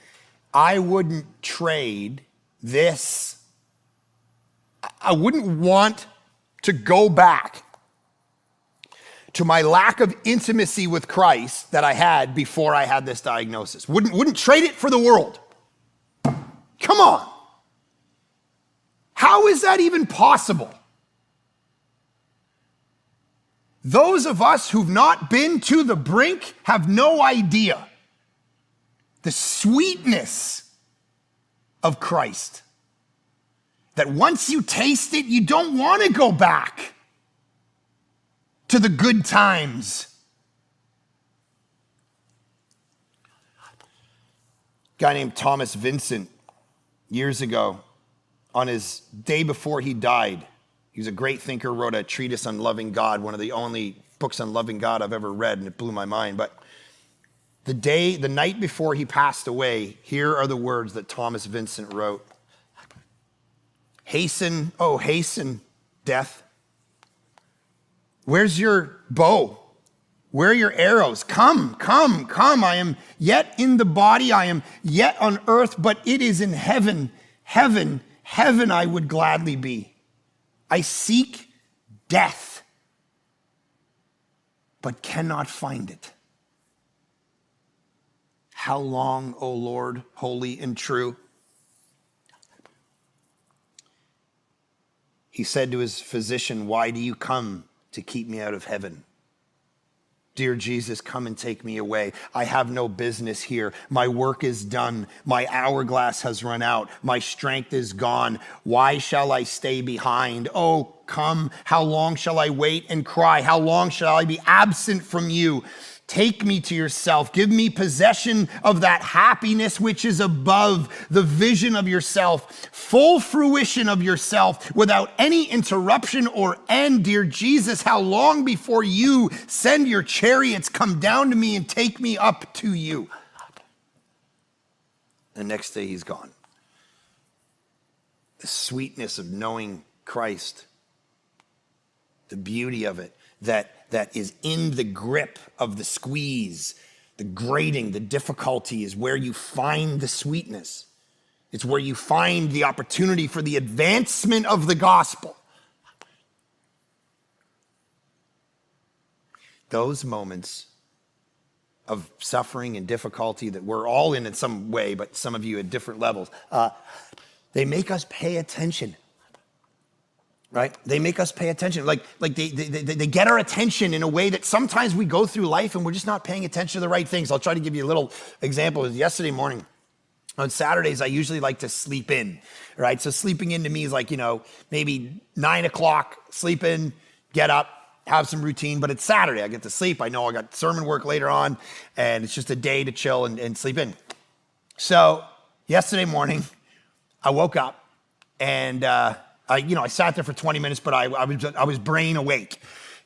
I wouldn't trade this. I wouldn't want to go back to my lack of intimacy with Christ that I had before I had this diagnosis. Wouldn't trade it for the world. Come on. How is that even possible? Those of us who've not been to the brink have no idea the sweetness of Christ. That once you taste it, you don't want to go back to the good times. A guy named Thomas Vincent, years ago, on his day before he died, he was a great thinker, wrote a treatise on loving God, one of the only books on loving God I've ever read, and it blew my mind. But the night before he passed away, here are the words that Thomas Vincent wrote. Hasten, oh hasten, death. Where's your bow? Where are your arrows? Come, come, come. I am yet in the body. I am yet on earth, but it is in heaven. Heaven, heaven I would gladly be. I seek death, but cannot find it. How long, O Lord, holy and true? He said to his physician, why do you come to keep me out of heaven? Dear Jesus, come and take me away. I have no business here. My work is done. My hourglass has run out. My strength is gone. Why shall I stay behind? Oh, come. How long shall I wait and cry? How long shall I be absent from you? Take me to yourself. Give me possession of that happiness which is above, the vision of yourself, full fruition of yourself without any interruption or end. Dear Jesus, how long before you send your chariots come down to me and take me up to you? The next day he's gone. The sweetness of knowing Christ, the beauty of it, that is in the grip of the squeeze, the grating, the difficulty is where you find the sweetness. It's where you find the opportunity for the advancement of the gospel. Those moments of suffering and difficulty that we're all in some way, but some of you at different levels, they make us pay attention. Right? They make us pay attention. Like they get our attention in a way that sometimes we go through life and we're just not paying attention to the right things. I'll try to give you a little example. Yesterday morning, on Saturdays, I usually like to sleep in, right? So sleeping in to me is like, maybe 9 o'clock, sleep in, get up, have some routine, but it's Saturday. I get to sleep. I know I got sermon work later on, and it's just a day to chill and sleep in. So yesterday morning, I woke up and, I sat there for 20 minutes, but I was brain awake.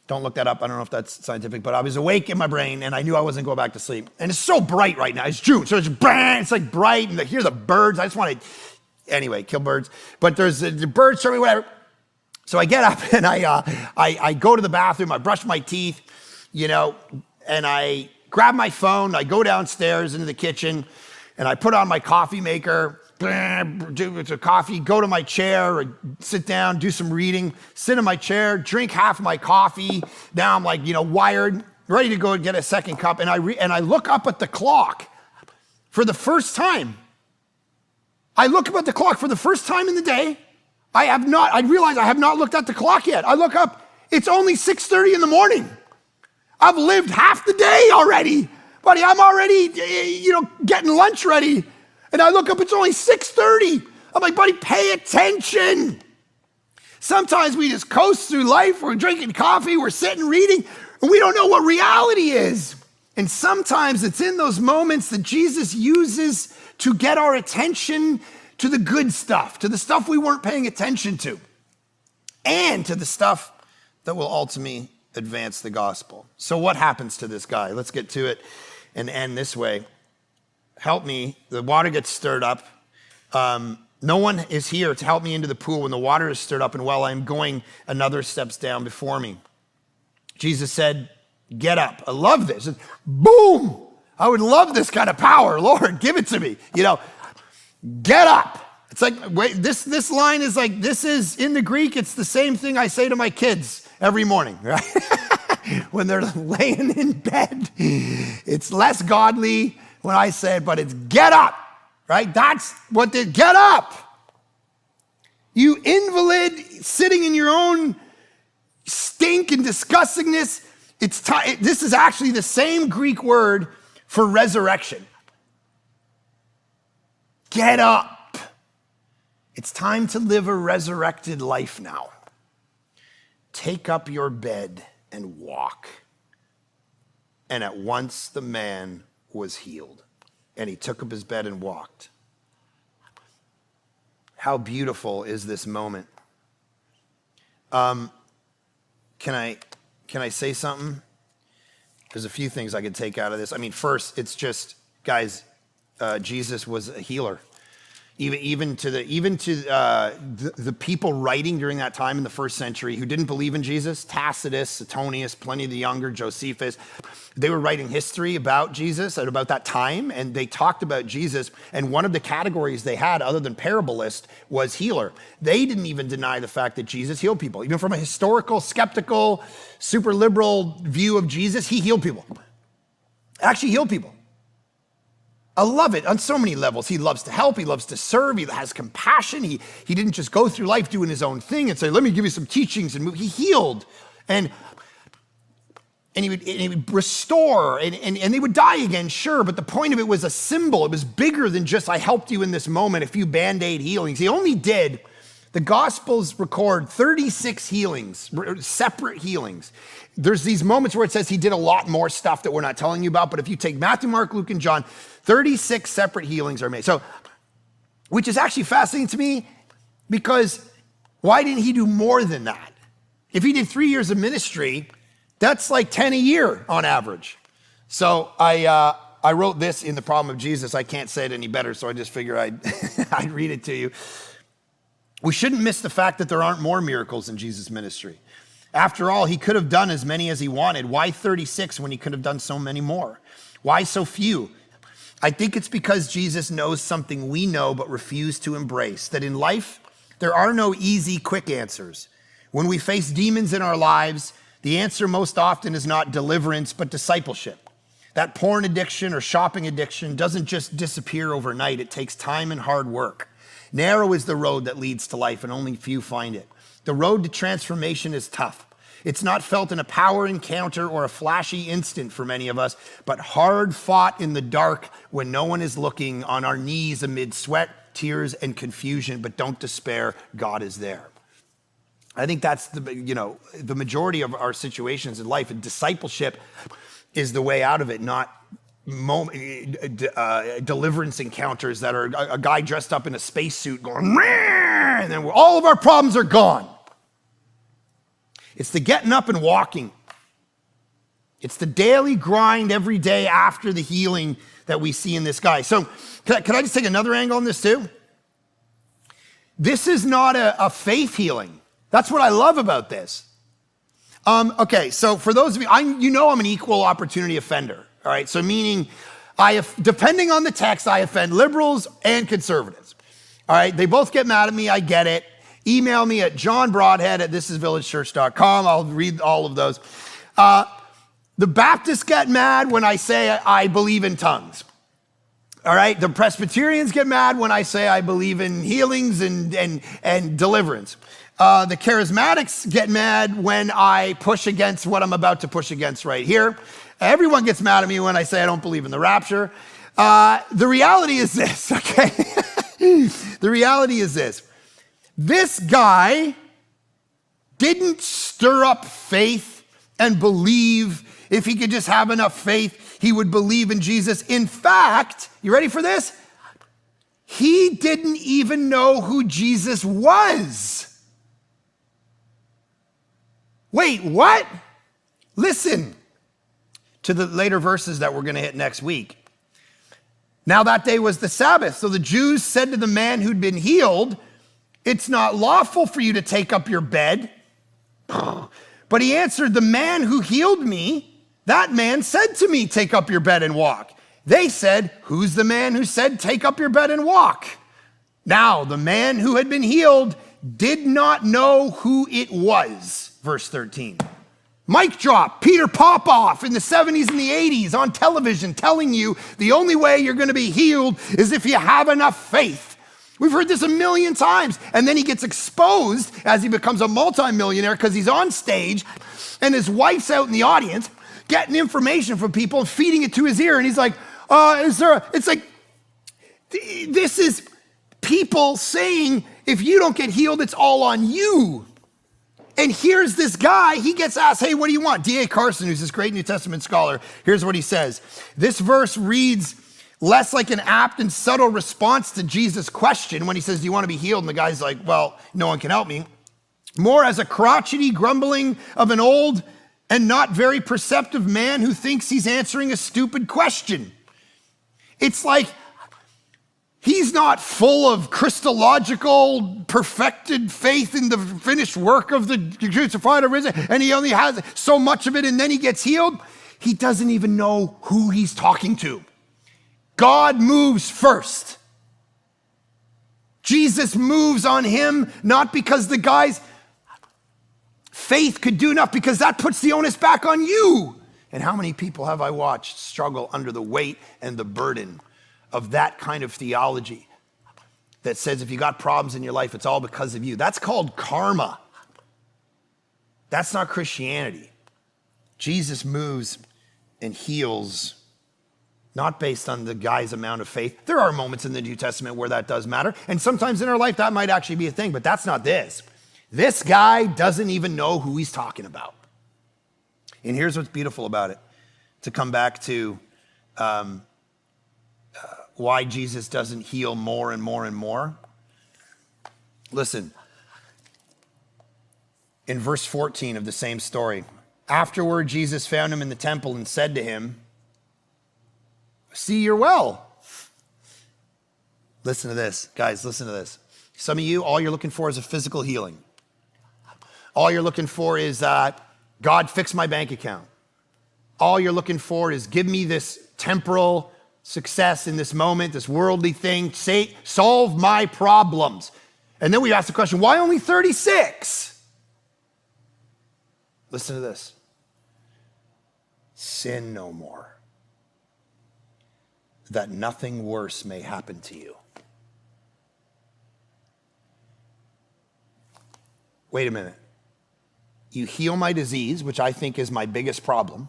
Don't look that up. I don't know if that's scientific, but I was awake in my brain, and I knew I wasn't going back to sleep. And it's so bright right now. It's June, so it's bang. It's like bright, and hear the birds. I just want to, anyway, kill birds. But there's the birds, chirping, whatever. So I get up and I go to the bathroom. I brush my teeth, and I grab my phone. I go downstairs into the kitchen, and I put on my coffee maker. Do a coffee, go to my chair, or sit down, do some reading, sit in my chair, drink half my coffee. Now I'm like, wired, ready to go and get a second cup. And I look up at the clock for the first time. I look up at the clock for the first time in the day. I realize I have not looked at the clock yet. I look up, it's only 6:30 in the morning. I've lived half the day already. Buddy, I'm already, getting lunch ready. And I look up, it's only 6:30. I'm like, buddy, pay attention. Sometimes we just coast through life. We're drinking coffee, we're sitting reading, and we don't know what reality is. And sometimes it's in those moments that Jesus uses to get our attention to the good stuff, to the stuff we weren't paying attention to, and to the stuff that will ultimately advance the gospel. So what happens to this guy? Let's get to it and end this way. Help me. The water gets stirred up. No one is here to help me into the pool when the water is stirred up, and while I'm going, another steps down before me. Jesus said, get up. I love this. Boom. I would love this kind of power. Lord, give it to me. Get up. It's like, wait, this line is like, this is in the Greek. It's the same thing I say to my kids every morning, right? when they're laying in bed. It's less godly when I say it, but it's get up, right? That's what they get up. You invalid sitting in your own stink and disgustingness. It's time. This is actually the same Greek word for resurrection. Get up. It's time to live a resurrected life now. Take up your bed and walk. And at once the man was healed. And he took up his bed and walked. How beautiful is this moment? Can I say something? There's a few things I could take out of this. I mean, first, it's just, guys, Jesus was a healer. Even to the people writing during that time in the first century who didn't believe in Jesus, Tacitus, Suetonius, Pliny the Younger, Josephus, they were writing history about Jesus at about that time, and they talked about Jesus, and one of the categories they had, other than parabolist, was healer. They didn't even deny the fact that Jesus healed people. Even from a historical, skeptical, super liberal view of Jesus, he healed people. Actually healed people. I love it on so many levels. He loves to help. He loves to serve. He has compassion. He didn't just go through life doing his own thing and say, let me give you some teachings and move. He healed. And he would restore and they would die again, sure. But the point of it was a symbol. It was bigger than just, I helped you in this moment, a few Band-Aid healings. He only did, the Gospels record 36 healings, separate healings. There's these moments where it says he did a lot more stuff that we're not telling you about. But if you take Matthew, Mark, Luke, and John, 36 separate healings are made. So, which is actually fascinating to me because why didn't he do more than that? If he did 3 years of ministry, that's like 10 a year on average. So I wrote this in The Problem of Jesus. I can't say it any better, so I just figure I'd read it to you. We shouldn't miss the fact that there aren't more miracles in Jesus' ministry. After all, he could have done as many as he wanted. Why 36 when he could have done so many more? Why so few? I think it's because Jesus knows something we know but refuse to embrace, that in life, there are no easy, quick answers. When we face demons in our lives, the answer most often is not deliverance, but discipleship. That porn addiction or shopping addiction doesn't just disappear overnight. It takes time and hard work. Narrow is the road that leads to life, and only few find it. The road to transformation is tough. It's not felt in a power encounter or a flashy instant for many of us, but hard fought in the dark when no one is looking, on our knees amid sweat, tears, and confusion. But don't despair, God is there. I think that's the majority of our situations in life, and discipleship is the way out of it, not deliverance encounters that are a guy dressed up in a spacesuit going, Rah! And then all of our problems are gone. It's the getting up and walking. It's the daily grind every day after the healing that we see in this guy. So can I just take another angle on this too? This is not a faith healing. That's what I love about this. Okay, so for those of you, I'm an equal opportunity offender. All right, so meaning depending on the text, I offend liberals and conservatives. All right, they both get mad at me, I get it. Email me at johnbroadhead@thisisvillagechurch.com. I'll read all of those. The Baptists get mad when I say I believe in tongues. All right, the Presbyterians get mad when I say I believe in healings and deliverance. The Charismatics get mad when I push against what I'm about to push against right here. Everyone gets mad at me when I say I don't believe in the rapture. The reality is this, okay? The reality is this. This guy didn't stir up faith and believe if he could just have enough faith, he would believe in Jesus. In fact, you ready for this? He didn't even know who Jesus was. Wait, what? Listen to the later verses that we're going to hit next week. Now that day was the Sabbath. So the Jews said to the man who'd been healed, "It's not lawful for you to take up your bed." But he answered, "The man who healed me, that man said to me, 'Take up your bed and walk.'" They said, "Who's the man who said, 'Take up your bed and walk'?" Now the man who had been healed did not know who it was. Verse 13. Mic drop, Peter Popoff in the 70s and the 80s on television telling you the only way you're going to be healed is if you have enough faith. We've heard this a million times. And then he gets exposed as he becomes a multimillionaire because he's on stage and his wife's out in the audience getting information from people and feeding it to his ear. And he's like, it's like, this is people saying, if you don't get healed, it's all on you. And here's this guy, he gets asked, hey, what do you want? D.A. Carson, who's this great New Testament scholar, here's what he says. This verse reads less like an apt and subtle response to Jesus' question when he says, do you want to be healed? And the guy's like, well, no one can help me. More as a crotchety grumbling of an old and not very perceptive man who thinks he's answering a stupid question. It's like he's not full of Christological, perfected faith in the finished work of the crucified and risen, and he only has so much of it, and then he gets healed. He doesn't even know who he's talking to. God moves first. Jesus moves on him, not because the guy's faith could do enough, because that puts the onus back on you. And how many people have I watched struggle under the weight and the burden of that kind of theology that says if you got problems in your life, it's all because of you? That's called karma. That's not Christianity. Jesus moves and heals not based on the guy's amount of faith. There are moments in the New Testament where that does matter. And sometimes in our life, that might actually be a thing, but that's not this. This guy doesn't even know who he's talking about. And here's what's beautiful about it. To come back to why Jesus doesn't heal more and more and more. Listen, in verse 14 of the same story, afterward, Jesus found him in the temple and said to him, see, you're well. Listen to this, guys, listen to this. Some of you, all you're looking for is a physical healing. All you're looking for is God, fix my bank account. All you're looking for is give me this temporal success in this moment, this worldly thing, solve my problems. And then we ask the question, why only 36? Listen to this. Sin no more, that nothing worse may happen to you. Wait a minute. You heal my disease, which I think is my biggest problem,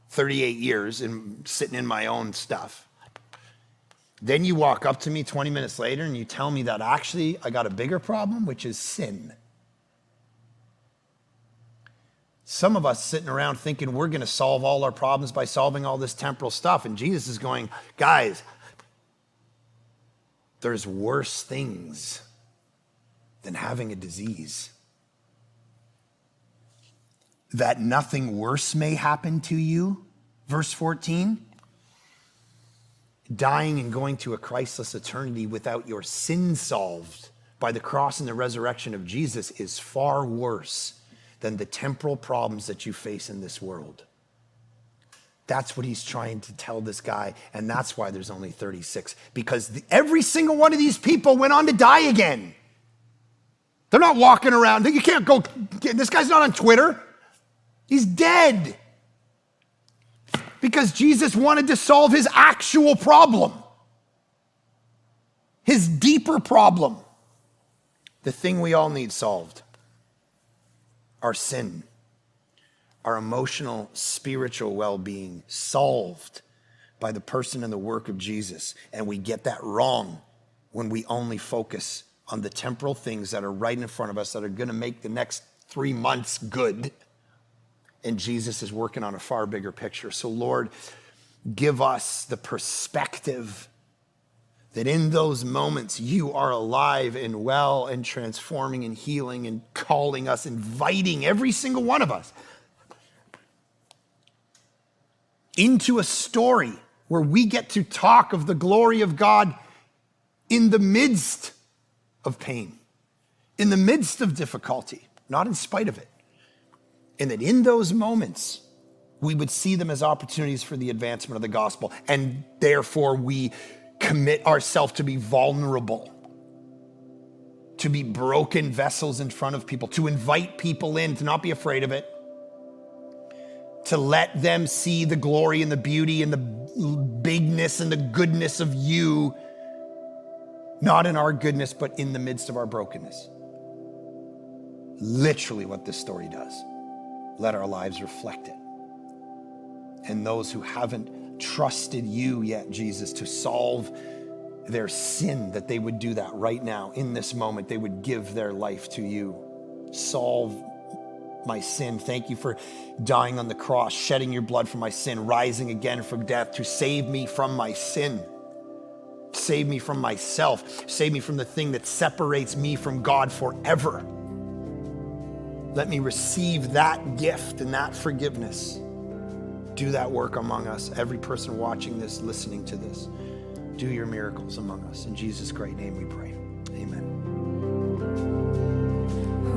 38 years and sitting in my own stuff. Then you walk up to me 20 minutes later and you tell me that actually I got a bigger problem, which is sin. Some of us sitting around thinking we're going to solve all our problems by solving all this temporal stuff. And Jesus is going, guys, there's worse things than having a disease. That nothing worse may happen to you. Verse 14, dying and going to a Christless eternity without your sin solved by the cross and the resurrection of Jesus is far worse than the temporal problems that you face in this world. That's what he's trying to tell this guy, and that's why there's only 36, because every single one of these people went on to die again. They're not walking around. You can't go, this guy's not on Twitter. He's dead. Because Jesus wanted to solve his actual problem, his deeper problem, the thing we all need solved. Our sin, our emotional, spiritual well-being solved by the person and the work of Jesus. And we get that wrong when we only focus on the temporal things that are right in front of us that are going to make the next 3 months good. And Jesus is working on a far bigger picture. So Lord, give us the perspective that in those moments you are alive and well and transforming and healing and calling us, inviting every single one of us into a story where we get to talk of the glory of God in the midst of pain, in the midst of difficulty, not in spite of it. And that in those moments, we would see them as opportunities for the advancement of the gospel. And therefore, we commit ourselves to be vulnerable, to be broken vessels in front of people, to invite people in, to not be afraid of it, to let them see the glory and the beauty and the bigness and the goodness of you, not in our goodness, but in the midst of our brokenness. Literally what this story does. Let our lives reflect it. And those who haven't trusted you yet, Jesus, to solve their sin, that they would do that right now in this moment. They would give their life to you. Solve my sin. Thank you for dying on the cross, shedding your blood for my sin, rising again from death to save me from my sin. Save me from myself. Save me from the thing that separates me from God forever. Let me receive that gift and that forgiveness. Do that work among us. Every person watching this, listening to this, do your miracles among us. In Jesus' great name we pray. Amen.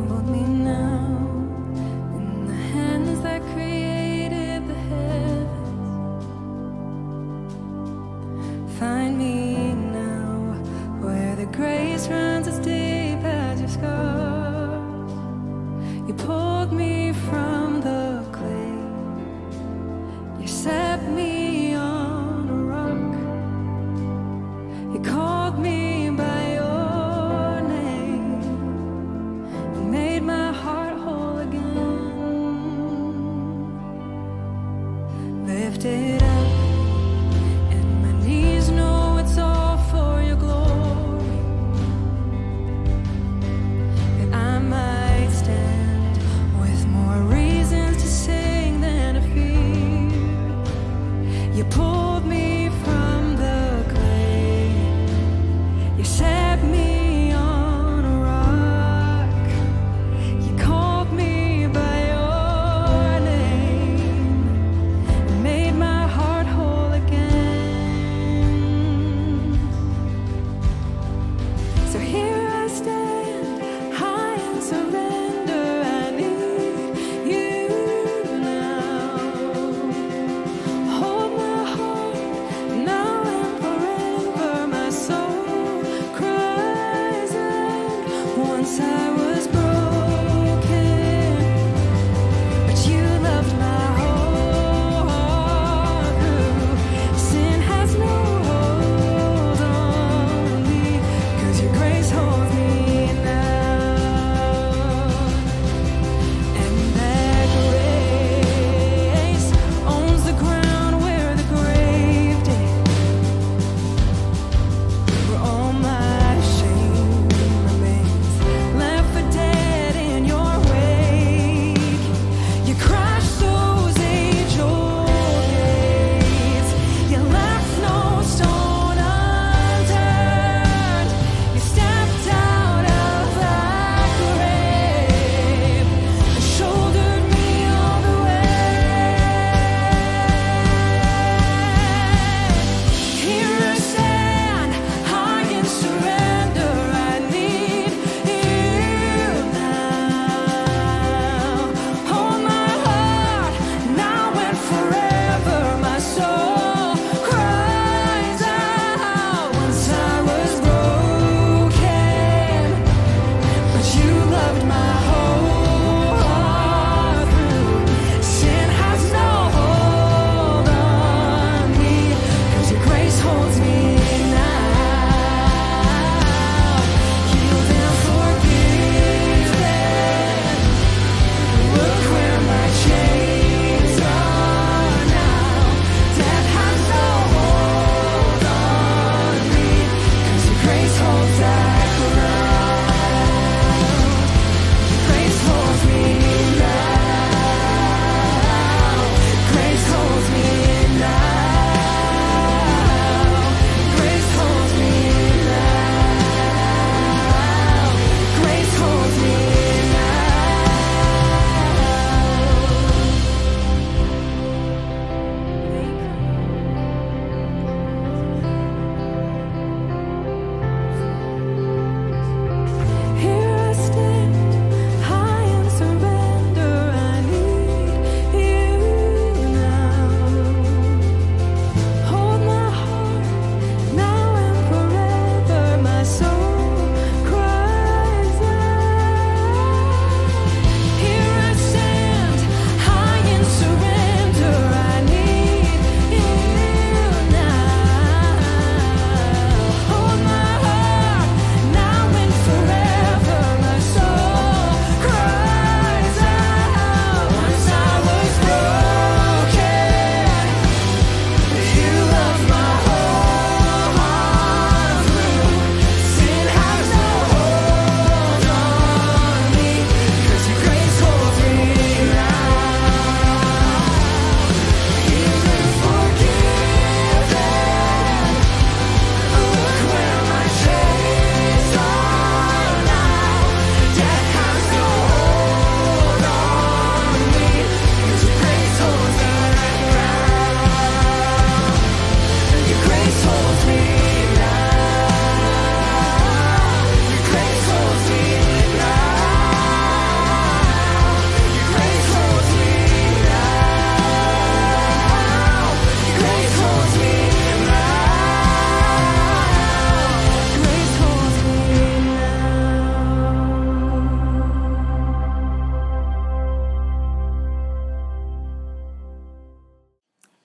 Hold me now in the hands that created the heavens. Find me now where the grace runs as deep as your scars. You pulled me from the clay. You set me on a rock. You called me by your name and made my heart whole again. Lifted up, and my knees know it's all for your glory. That I might stand with more reasons to sing than to fear. You pulled me from the clay. You set me on a rock. You called me by your name and made my heart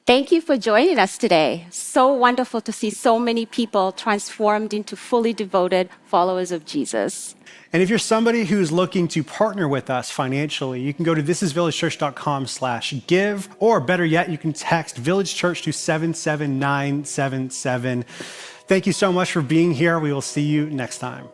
Thank you for joining us today. So wonderful to see so many people transformed into fully devoted followers of Jesus. And if you're somebody who's looking to partner with us financially, you can go to thisisvillagechurch.com/give, or better yet, you can text Village Church to 77977. Thank you so much for being here. We will see you next time.